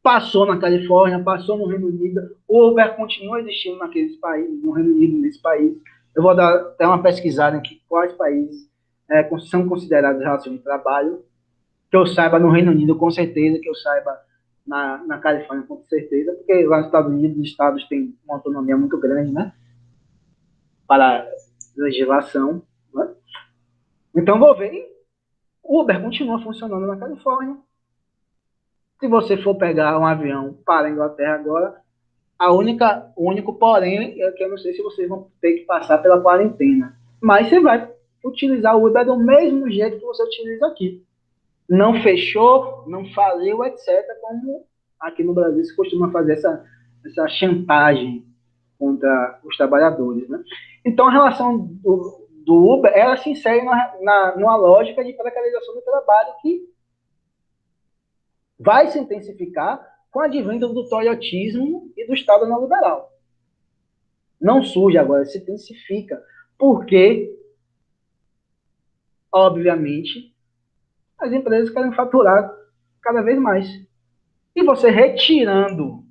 passou na Califórnia, passou no Reino Unido, o Uber continua existindo naqueles países, no Reino Unido, nesse país. Eu vou dar até uma pesquisada aqui, quais países são considerados relações de trabalho, que eu saiba no Reino Unido, com certeza, que eu saiba na Califórnia, com certeza, porque lá nos Estados Unidos, os estados têm uma autonomia muito grande, né, para legislação, né? Então, vou ver, o Uber continua funcionando na Califórnia. Se você for pegar um avião para a Inglaterra agora, o único porém é que eu não sei se vocês vão ter que passar pela quarentena. Mas você vai utilizar o Uber do mesmo jeito que você utiliza aqui. Não fechou, não faliu, etc. Como aqui no Brasil se costuma fazer essa chantagem contra os trabalhadores, né? Então, a relação do Uber, ela se insere numa lógica de precarização do trabalho que vai se intensificar com a advento do toyotismo e do Estado neoliberal. Não surge agora, se intensifica, porque, obviamente, as empresas querem faturar cada vez mais. E você retirando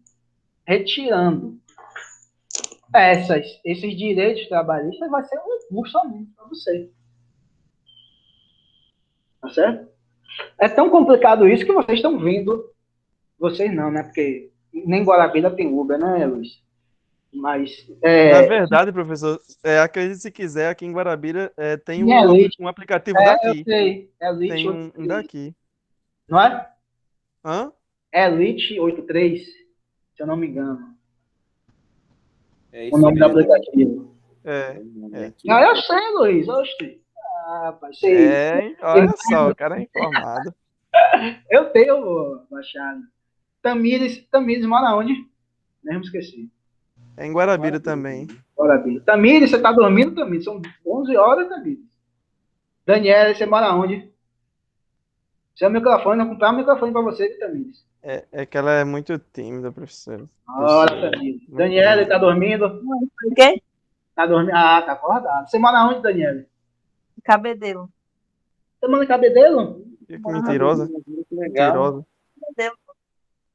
esses direitos trabalhistas, vai ser um custo a menos para você. Tá certo? É tão complicado isso que vocês estão vendo. Vocês não, né? Porque nem Guarabira tem Uber, né, Luiz? Mas, na verdade, professor, acredite se quiser, aqui em Guarabira tem um aplicativo daqui. Eu sei, Elite tem um daqui. Não é? Hã? Elite 83, se eu não me engano. É o isso nome do mesmo. aplicativo. É. Ah, eu sei, Luiz. Oxe. Ah, rapaz, sei. Olha só, o cara é informado. Eu tenho baixado. Tamires mora onde? Mesmo esqueci. É em Guarabira também. Bora, Bia. Tamires, você tá dormindo, Tamires? São 11 horas, Tamires. Daniela, você mora onde? Seu microfone, eu vou comprar um microfone pra você, Tamires. É que ela é muito tímida, professor. Ora, Tamires. Muito Daniela, tá tímida. dormindo? O quê? Tá dormindo? Ah, tá acordado. Você mora onde, Daniela? Cabedelo. Você mora em Cabedelo? Que Aham. mentirosa. Que legal. Mentirosa. Cabedelo.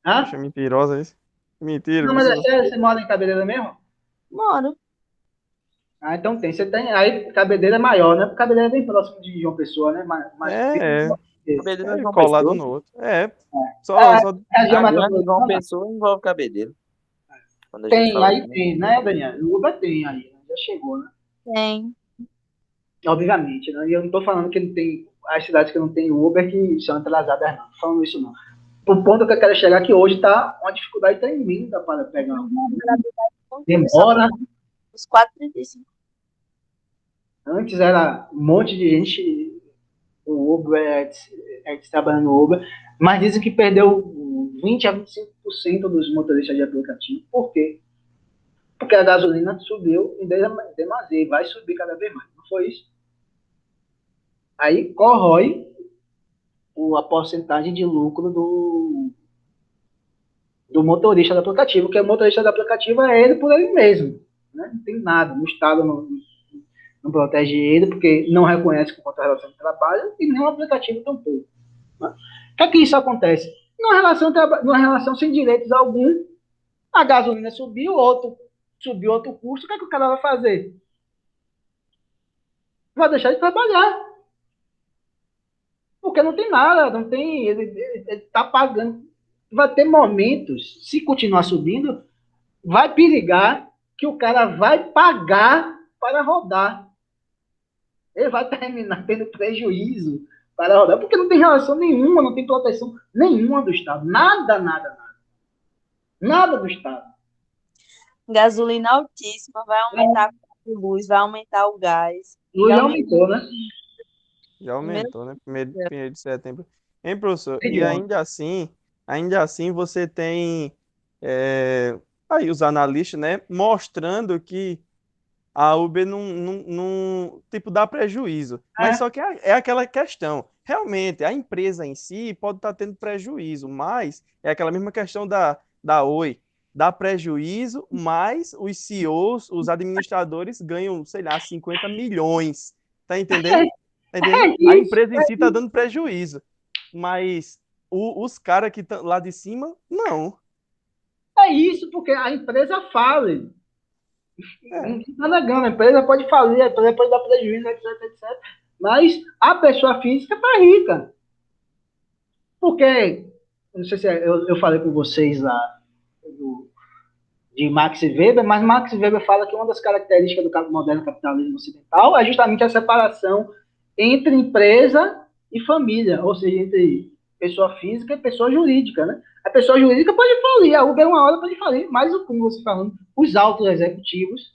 Poxa, Hã? mentirosa isso. Mentira, Não, mas é professor. sério, você mora em Cabedelo mesmo? Moro. Ah, então tem. Você tem. Aí, Cabedelo é maior, né? Porque Cabedelo é bem próximo de João Pessoa, né? Mas É, Cabedelo é João colado Pessoa. no outro. É, É, só região A grande João metropolitana. Pessoa envolve Cabedelo. Quando a gente Tem, fala aí de... tem, né, Daniela? O Uber tem aí, né? Já chegou, né? Tem. Obviamente, né? E eu não estou falando que não tem as cidades que não tem Uber que são atrasadas, não. Não tô falando isso, não. O ponto que eu quero chegar é que hoje está uma dificuldade tremenda para pegar um. Demora. Os 4h35. Antes era um monte de gente, o Uber, trabalhando no Uber, mas dizem que perdeu 20 a 25% dos motoristas de aplicativo. Por quê? Porque a gasolina subiu em demasia, vai subir cada vez mais. Não foi isso? Aí corrói a porcentagem de lucro do motorista do aplicativo, porque o motorista do aplicativo é ele por ele mesmo. Né? Não tem nada. O Estado não protege ele, porque não reconhece que contra a relação de trabalho, e nem o aplicativo tampouco. Né? O que é que isso acontece? Numa relação sem direitos algum, a gasolina subiu outro custo, o que é que o cara vai fazer? Vai deixar de trabalhar. Porque não tem nada, não tem. Ele está pagando. Vai ter momentos, se continuar subindo, vai perigar que o cara vai pagar para rodar. Ele vai terminar tendo prejuízo para rodar, porque não tem relação nenhuma, não tem proteção nenhuma do Estado. Nada, nada, nada. Nada do Estado. Gasolina altíssima, vai aumentar a conta de luz, vai aumentar o gás. Luz já aumentou, né? Já aumentou, né? Primeiro de setembro. Hein, professor? E Entendi. ainda assim você tem aí os analistas, né, mostrando que a Uber tipo, dá prejuízo. Mas só que é aquela questão. Realmente, a empresa em si pode estar tendo prejuízo, mas é aquela mesma questão da Oi. Dá prejuízo, mas os CEOs, os administradores ganham, sei lá, 50 milhões. Tá entendendo? Tá entendendo? A empresa em si tá dando prejuízo. Mas os caras que estão lá de cima, não. É isso, porque a empresa fale. Não está negando, a empresa pode falir, a empresa pode dar prejuízo, etc, etc. Mas a pessoa física está rica. Porque, não sei se eu falei com vocês lá de Max Weber, mas Max Weber fala que uma das características do moderno capitalismo ocidental é justamente a separação entre empresa e família, ou seja, entre pessoa física e pessoa jurídica, né? A pessoa jurídica pode falir, a Uber uma hora pode falir, mas, como você falando, os altos executivos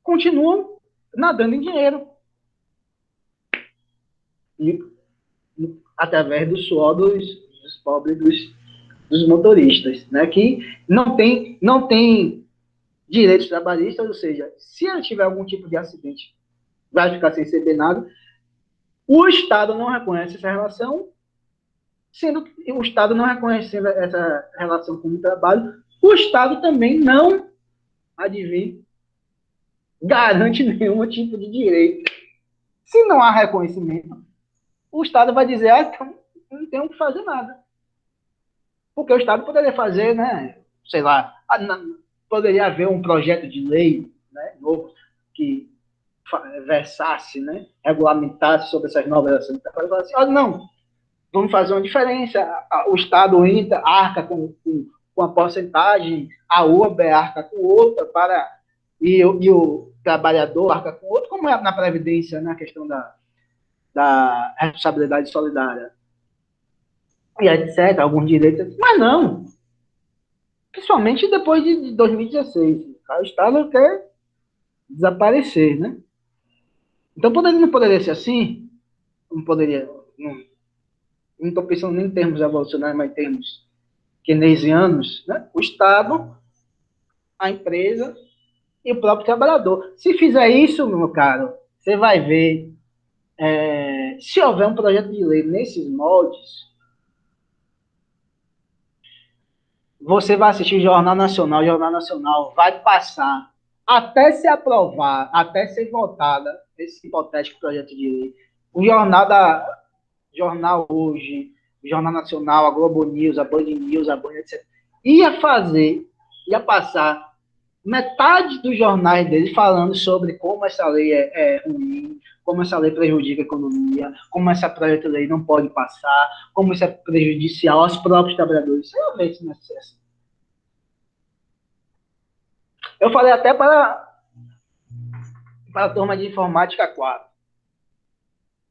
continuam nadando em dinheiro. E, através do suor dos pobres, dos motoristas, né? Que não tem direitos trabalhistas, ou seja, se ele tiver algum tipo de acidente, vai ficar sem receber nada. O Estado não reconhece essa relação, sendo que o Estado não reconhecendo essa relação com o trabalho, o Estado também não, adivinha, garante nenhum tipo de direito. Se não há reconhecimento, o Estado vai dizer, então não tem o que fazer nada. Porque o Estado poderia fazer, né, sei lá, poderia haver um projeto de lei, né, novo, que versasse, né, regulamentasse sobre essas novas ações. Então, falar assim, olha, não, vamos fazer uma diferença. O Estado entra, arca com a porcentagem, a Uber arca com outra, e o trabalhador arca com outro, como é na Previdência, na questão da responsabilidade solidária. E etc., alguns direitos. Mas não. Principalmente depois de 2016. O Estado quer desaparecer, né? Então não poderia ser assim? Não poderia. Não estou pensando nem em termos evolucionários, mas em termos keynesianos, né? O Estado, a empresa e o próprio trabalhador. Se fizer isso, meu caro, você vai ver, se houver um projeto de lei nesses moldes, você vai assistir o Jornal Nacional vai passar até se aprovar, até ser votada esse hipotético projeto de lei. O Jornal Hoje, o Jornal Nacional, a Globo News, a Band News, a Band, etc. Ia passar metade dos jornais deles falando sobre como essa lei é ruim, como essa lei prejudica a economia, como essa projeto de lei não pode passar, como isso é prejudicial aos próprios trabalhadores. Isso é ver se não é assim. Eu falei até para a turma de informática 4.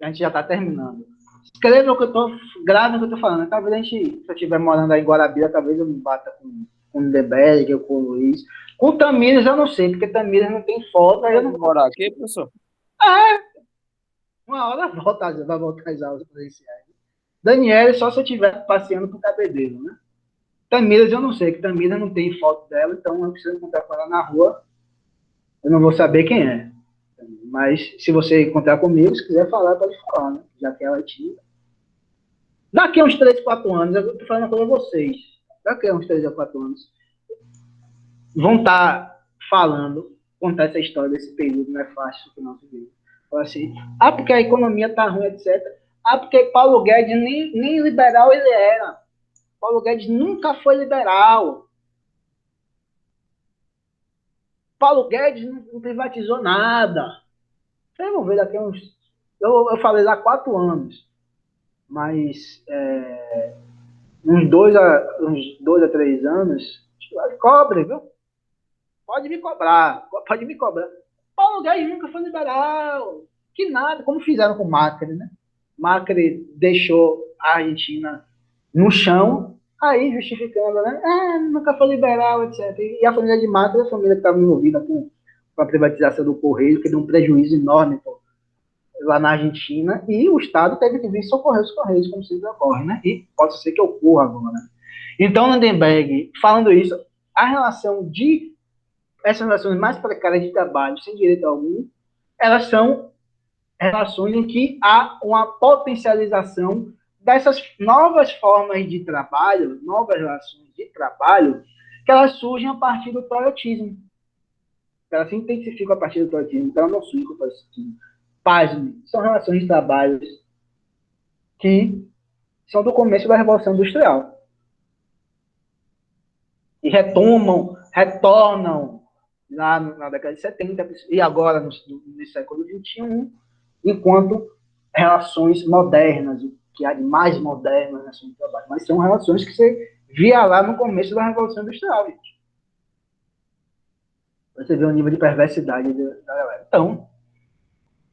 A gente já está terminando. Escreva o que eu tô, grave o que eu tô falando. Talvez a gente, se eu estiver morando aí em Guarabira, talvez eu me bata com o Lindeberg, com o Luiz. Com o Tamires eu não sei, porque Tamires não tem foto. Aí eu não morar aqui, professor? Uma hora vai voltar às aulas presenciais. Daniela, só se eu estiver passeando com o cabedelo, né? Tamires eu não sei, que Tamires não tem foto dela, então eu preciso encontrar com ela na rua. Eu não vou saber quem é. Mas se você encontrar comigo, se quiser falar, pode falar, né? Já que ela é tia. Daqui a uns 3, 4 anos, eu estou falando uma coisa a vocês. Daqui a uns 3 a 4 anos, vão estar falando, contar essa história desse período nefasto que nós vivemos. Falar assim, porque a economia está ruim, etc. Porque Paulo Guedes nem liberal ele era. Paulo Guedes nunca foi liberal. Paulo Guedes não privatizou nada. Vocês vão ver daqui a uns... Eu falei lá 4 anos. Mas uns 2 a 3 anos, cobre, viu? Pode me cobrar. Paulo Guedes nunca foi liberal. Que nada, como fizeram com Macri, né? Macri deixou a Argentina no chão, aí justificando, né? Nunca foi liberal, etc. E a família de Macri, a família que estava envolvida com a privatização do Correio, que deu um prejuízo enorme lá na Argentina, e o Estado teve que vir socorrer os Correios, como sempre ocorre, né? E pode ser que ocorra agora. Né? Então, Lindenberg, falando isso, a relação de essas relações mais precárias de trabalho, sem direito algum, elas são relações em que há uma potencialização dessas novas formas de trabalho, novas relações de trabalho, que elas surgem a partir do proletismo. Elas se intensificam a partir do proletismo, então não surgem com o proletismo. Pasme, são relações de trabalho que são do começo da Revolução Industrial. E retornam lá na década de 70 e agora no século XXI, enquanto relações modernas, o que há de mais moderno na relação de trabalho. Mas são relações que você via lá no começo da Revolução Industrial, gente. Você vê o nível de perversidade da galera. Então,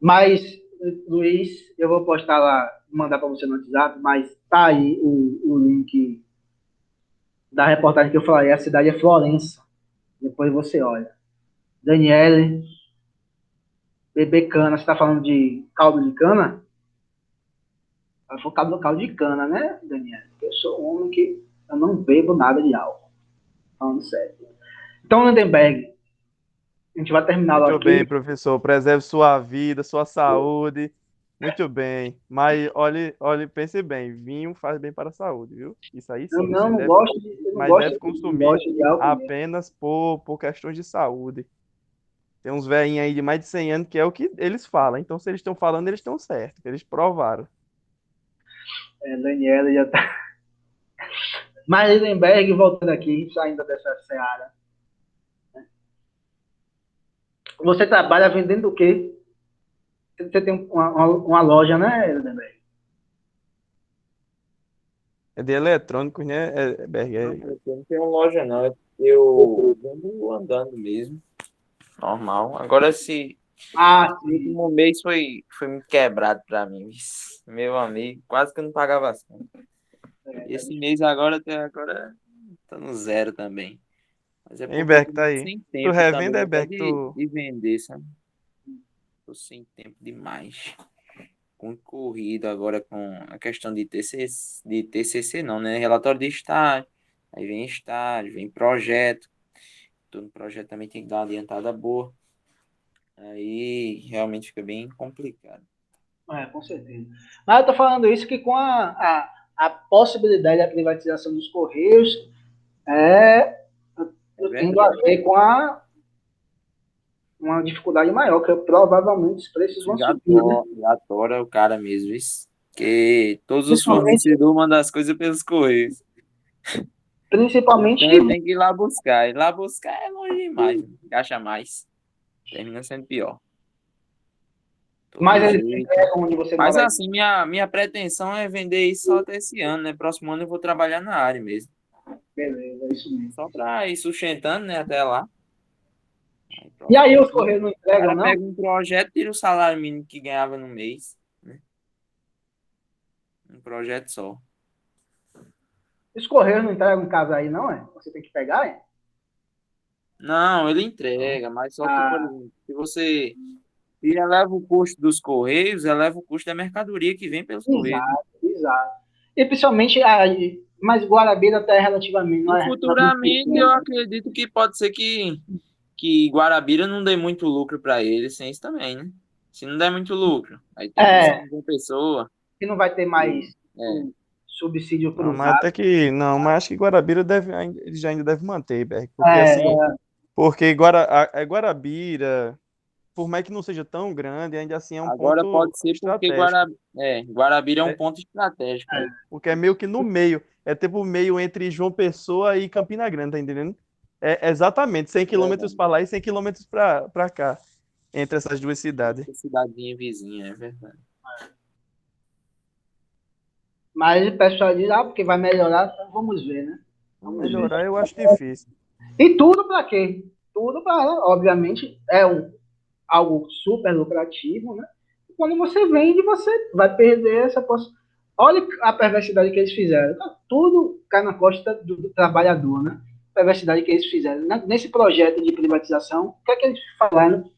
mas, Luiz, eu vou postar lá, mandar para você no WhatsApp, mas tá aí o link da reportagem que eu falei, a cidade é Florença. Depois você olha. Daniele, beber cana, você está falando de caldo de cana? Vai focar no caldo de cana, né, Daniele? Porque eu sou um homem que eu não bebo nada de álcool. Falando sério. Então, Lindenberg, a gente vai terminar Muito aqui. bem, professor. Preserve sua vida, sua saúde. Muito bem. Mas olhe, pense bem, vinho faz bem para a saúde, viu? Isso aí sim, Eu não deve, gosto de, mas deve consumir de álcool apenas por questões de saúde. Tem uns velhinhos aí de mais de 100 anos que é o que eles falam. Então, se eles estão falando, eles estão certos. Eles provaram. Daniela já tá. Mas Lindenberg, voltando aqui, saindo dessa seara. Você trabalha vendendo o quê? Você tem uma loja, né, Lindenberg? É de eletrônicos, né, Berger? Eu não tenho loja, não. Eu vendo andando mesmo. Normal. Agora, esse Sim. último mês foi muito quebrado pra mim. Meu amigo, quase que eu não pagava as contas. Esse mês agora, até agora, tá no zero também. Mas é Hein, porque eu Berk, tô tá muito aí. sem Tu tempo revende, também é, até Berk? de, Tu... de vender, sabe? Tô sem tempo demais. Com corrida agora com a questão de TCC não, né? Relatório de estágio, vem projeto. Todo projeto também tem que dar uma adiantada boa. Aí realmente fica bem complicado. Com certeza. Mas eu tô falando isso que com a possibilidade da privatização dos Correios, é, É eu tendo a verdade. ver com uma dificuldade maior, que provavelmente os preços Isso vão subir, né? já tora o cara mesmo, isso. Que todos os Principalmente, fornecedores mandam as coisas pelos correios. principalmente, Então tem que ir lá buscar. Ir lá buscar é longe demais, né? Gasta mais. Termina sendo pior. mas Todo eles jeito. entregam onde você Mas mora aí. assim, minha pretensão é vender isso só até esse ano, né? Próximo ano eu vou trabalhar na área mesmo. Beleza, é isso mesmo. Só pra ir sustentando, né, até lá. Aí, E aí próximo os ano, Correios não o entregam, cara não? pega um projeto, tira o salário mínimo que ganhava no mês, né? Um projeto só. Os Correios não entregam em casa aí, não, é? Você tem que pegar, é? Não, ele Não. entrega, mas só que, por Ah, exemplo, se eleva o custo dos correios, eleva o custo da mercadoria que vem pelos correios, né? exato, exato. E principalmente, mas Guarabira até relativamente, E não é muito futuramente eu pequeno. acredito que pode ser que Guarabira não dê muito lucro para eles, sem isso também, né? Se não der muito lucro, aí tem a opção É, de uma pessoa. que não vai ter mais É, o subsídio Não, mas cruzado. até que. Não, mas acho que Guarabira deve, ele já ainda deve manter, Berk. Porque É, assim. Porque Guarabira, por mais que não seja tão grande, ainda assim é um agora ponto pode ser porque estratégico. Guarabira é um É, ponto estratégico, né? porque é meio que no meio. É tipo meio entre João Pessoa e Campina Grande, tá entendendo? É exatamente 100 É quilômetros verdade. para lá e 100 quilômetros para cá, entre essas duas cidades. Essa cidadezinha vizinha, é verdade. mas o pessoal diz, porque vai melhorar, então vamos ver, né? Vamos ver. Melhorar eu acho difícil. E tudo para quê? Tudo para, obviamente, algo super lucrativo, né? E quando você vende, você vai perder essa possibilidade. Olha a perversidade que eles fizeram. Tudo cai na costa do trabalhador, né? A perversidade que eles fizeram. Nesse projeto de privatização, o que é que eles falaram?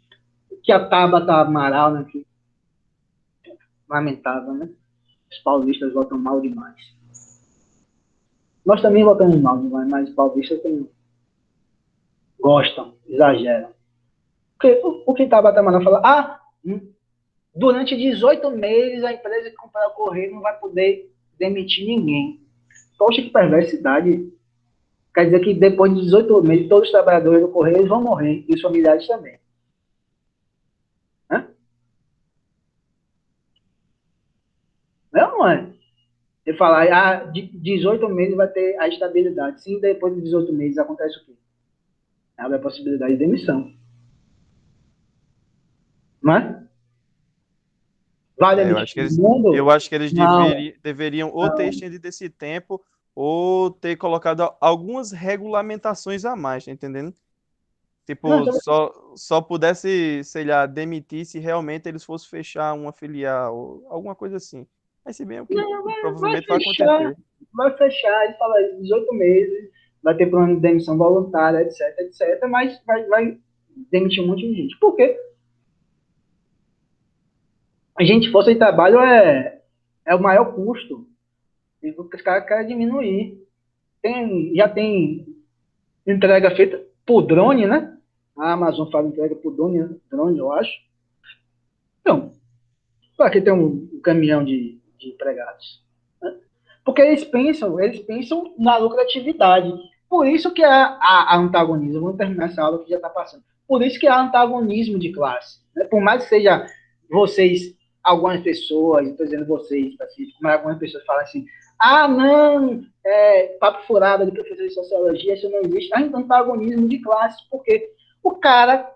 Que a Tabata Amaral, né? Que lamentável, né? Os paulistas votam mal demais. Nós também votamos mal demais, mas os paulistas gostam, exageram. Porque o que Tabata Amaral fala? Durante 18 meses a empresa que comprar o correio não vai poder demitir ninguém. Poxa, que perversidade. Quer dizer que depois de 18 meses, todos os trabalhadores do correio vão morrer, e os familiares também. Né? Não é? Você falar, de 18 meses vai ter a estabilidade. Sim, depois de 18 meses acontece o quê? Abre a possibilidade de demissão. Não é? Vai É, demitir todo mundo? eu acho que eles Não, deveriam ou ter não. estendido esse tempo ou ter colocado algumas regulamentações a mais, tá entendendo? Não, Tipo, só pudesse, sei lá, demitir se realmente eles fossem fechar uma filial, ou alguma coisa assim. Mas se bem é o que não vai provavelmente vai fechar. acontecer. Vai fechar, ele fala 18 meses, vai ter plano de demissão voluntária, etc, etc, mas vai demitir um monte de gente. Por quê? A gente, força de trabalho é o maior custo. E os caras querem diminuir. Já tem entrega feita por drone, né? A Amazon faz entrega por drone, eu acho. Então, para que tem um caminhão de empregados? Né? Porque eles pensam na lucratividade. Por isso que há antagonismo. Vamos terminar essa aula que já está passando. Por isso que há antagonismo de classe. Né? Por mais que seja vocês, algumas pessoas, estou dizendo vocês, mas algumas pessoas falam assim, não, papo furado de professor de sociologia, isso não existe. Há antagonismo de classe, porque o cara,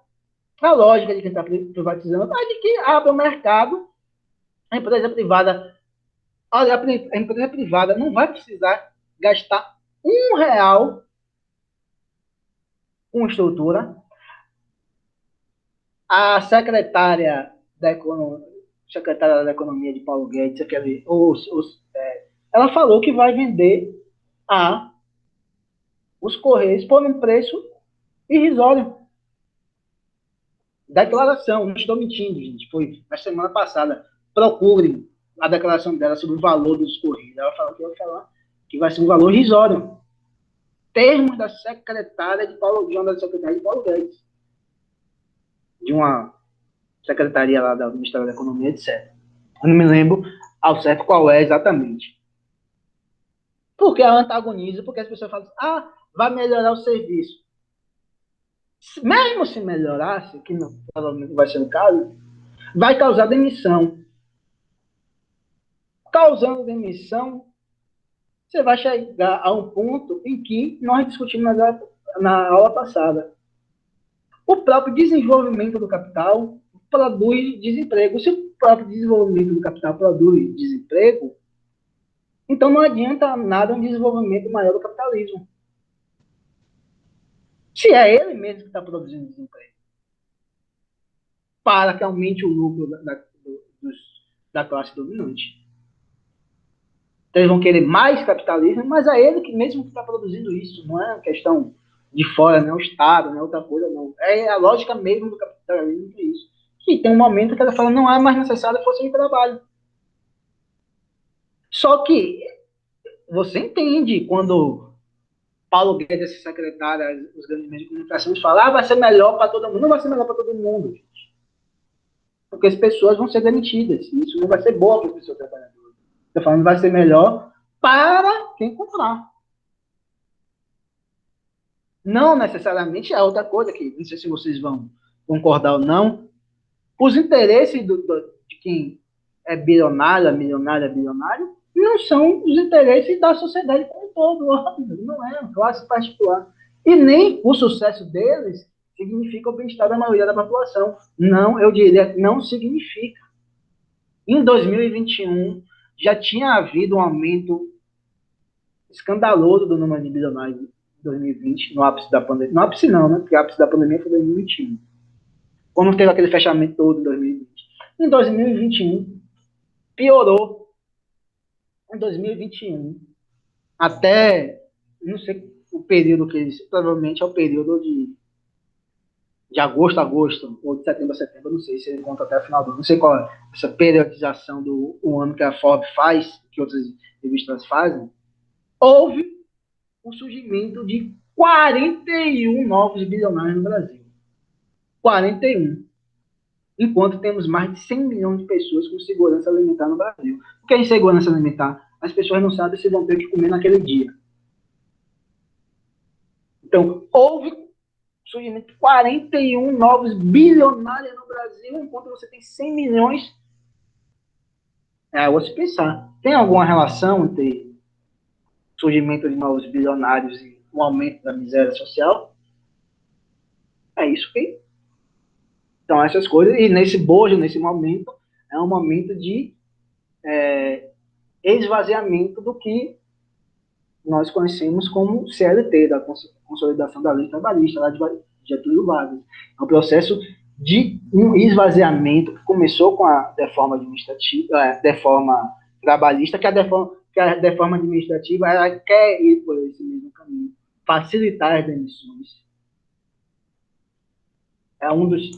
a lógica de quem está privatizando é de que abre o mercado, a empresa privada. Olha, a empresa privada não vai precisar gastar R$ 1 com estrutura. A secretária da Economia de Paulo Guedes, ela falou que vai vender os Correios por um preço Irrisório. Declaração, não estou mentindo, gente. Foi na semana passada. Procurem a declaração dela sobre o valor dos corridos. Ela falou que vai falar que vai ser um valor irrisório. Termos da secretária de Paulo, de uma das secretárias de Paulo Guedes. De uma secretaria lá do Ministério da Economia, etc. Eu não me lembro ao certo qual é exatamente. Porque ela antagoniza, porque as pessoas falam assim, vai melhorar o serviço. Mesmo se melhorasse, que não, provavelmente vai ser o caso, vai causar demissão. Causando demissão, você vai chegar a um ponto em que nós discutimos na aula passada. O próprio desenvolvimento do capital produz desemprego. Se o próprio desenvolvimento do capital produz desemprego, então não adianta nada um desenvolvimento maior do capitalismo. Se é ele mesmo que está produzindo desemprego. Para que aumente o lucro da classe dominante. Então, eles vão querer mais capitalismo, mas é ele que mesmo que está produzindo isso. Não é uma questão de fora, não é o Estado, não é outra coisa, não. É a lógica mesmo do capitalismo que é isso. E tem um momento que ela fala, não é mais necessária a força de trabalho. Só que você entende quando Paulo Guedes, esse secretário, os grandes meios de comunicação, falam, vai ser melhor para todo mundo. Não vai ser melhor para todo mundo, gente. Porque as pessoas vão ser demitidas. E isso não vai ser bom para as pessoas trabalhadoras. Estou falando que vai ser melhor para quem comprar. Não necessariamente é outra coisa que, não sei se vocês vão concordar ou não, os interesses de quem é bilionário, bilionário, não são os interesses da sociedade como um todo, óbvio, não é uma classe particular. E nem o sucesso deles significa o bem-estar da maioria da população. Não, eu diria, não significa. Em 2021, já tinha havido um aumento escandaloso do número de bilionários em 2020, no ápice da pandemia. No ápice não, né? Porque o ápice da pandemia foi em 2021. Quando teve aquele fechamento todo em 2020. Em 2021, piorou. Em 2021, até, não sei o período que eles, provavelmente é o período de agosto a agosto, ou de setembro a setembro, não sei se ele conta até o final do ano, não sei qual é essa periodização do ano que a Forbes faz, que outras revistas fazem, houve o surgimento de 41 novos bilionários no Brasil. 41. Enquanto temos mais de 100 milhões de pessoas com segurança alimentar no Brasil. O que é insegurança alimentar? As pessoas não sabem se vão ter o que comer naquele dia. Então, houve surgimento de 41 novos bilionários no Brasil, enquanto você tem 100 milhões. Vou se pensar. Tem alguma relação entre surgimento de novos bilionários e o aumento da miséria social? É isso que... Então, essas coisas, e nesse bojo, nesse momento, é um momento de esvaziamento do que nós conhecemos como CLT, da Consolidação da Lei Trabalhista, lá de Getúlio Vargas. É um processo de um esvaziamento que começou com a reforma administrativa, reforma trabalhista, que a reforma administrativa ela quer ir por esse mesmo caminho, facilitar as demissões. É um dos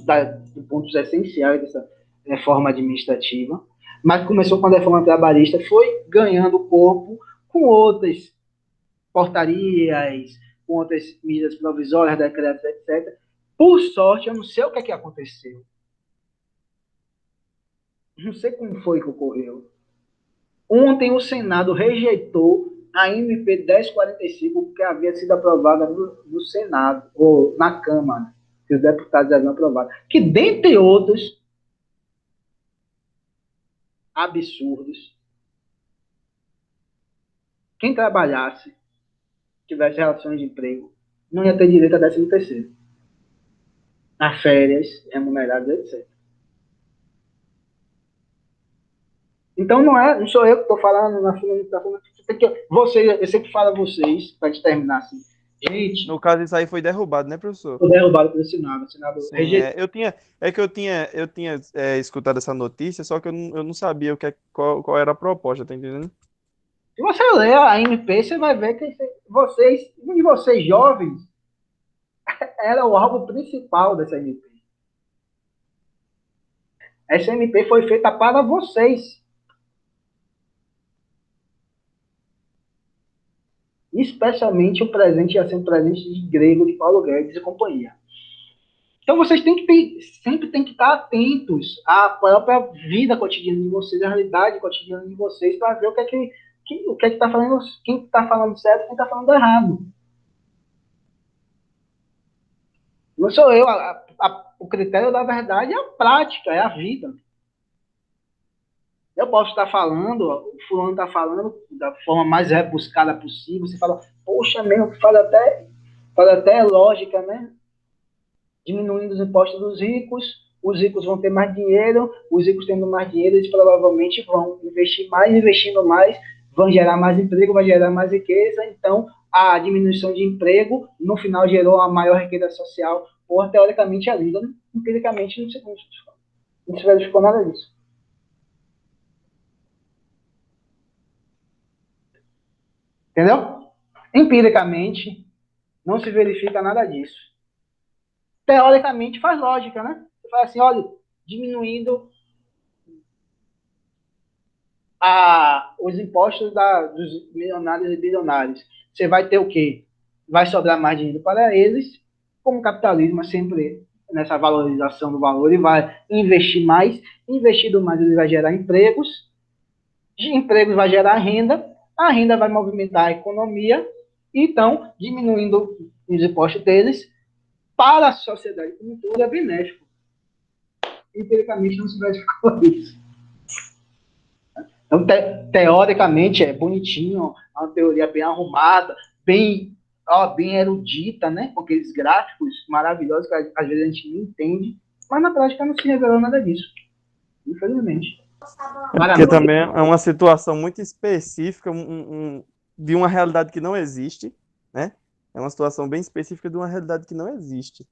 pontos essenciais dessa reforma administrativa, mas começou com a reforma trabalhista, foi ganhando corpo com outras portarias, com outras medidas provisórias, decretos, etc. Por sorte, eu não sei o que aconteceu. Não sei como foi que ocorreu. Ontem o Senado rejeitou a MP 1045, que havia sido aprovada no Senado, ou na Câmara, que os deputados haviam aprovado, que, dentre outros absurdos, quem trabalhasse, tivesse relações de emprego, não ia ter direito a 13º, a férias remuneradas, etc. Então não sou eu que estou falando na fundamentação. Eu sempre falo a vocês, para gente terminar assim. Gente, no caso, isso aí foi derrubado, né, professor? Foi derrubado pelo Senado. O Senado Sim, eu tinha escutado essa notícia, só que eu não sabia qual era a proposta, tá entendendo? Se você ler a MP, você vai ver que vocês jovens, era o alvo principal dessa MP. Essa MP foi feita para vocês. Especialmente o presente ia ser um presente de Grego, de Paulo Guedes e companhia. Então vocês sempre têm que estar atentos à própria vida cotidiana de vocês, à realidade cotidiana de vocês, para ver o que é que está falando, quem está falando certo e quem está falando errado. Não sou eu, o critério da verdade é a prática, é a vida. Eu posso estar falando, o fulano está falando da forma mais rebuscada possível, você fala, poxa, mesmo, faz até lógica, né? Diminuindo os impostos dos ricos, os ricos vão ter mais dinheiro, os ricos tendo mais dinheiro, eles provavelmente vão investir mais, investindo mais, vão gerar mais emprego, vai gerar mais riqueza, então a diminuição de emprego, no final gerou uma maior riqueza social, por teoricamente a vida, empiricamente não se verificou nada disso. Entendeu? Empiricamente, não se verifica nada disso. Teoricamente, faz lógica, né? Você fala assim, olha, diminuindo os impostos dos milionários e bilionários, você vai ter o quê? Vai sobrar mais dinheiro para eles, como o capitalismo é sempre nessa valorização do valor, ele vai investir mais, investindo mais ele vai gerar empregos, de empregos vai gerar renda, a renda vai movimentar a economia, então, diminuindo os impostos deles, para a sociedade como um todo é benéfico. Empiricamente não se verificou isso. Então, teoricamente, é bonitinho, é uma teoria bem arrumada, bem erudita, né? Com aqueles gráficos maravilhosos que às vezes a gente não entende, mas na prática não se revelou nada disso, infelizmente. Porque também é uma situação muito específica, de uma realidade que não existe, né? É uma situação bem específica de uma realidade que não existe.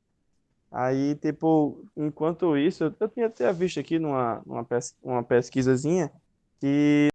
Aí, tipo, enquanto isso, eu tinha até visto aqui uma pesquisazinha que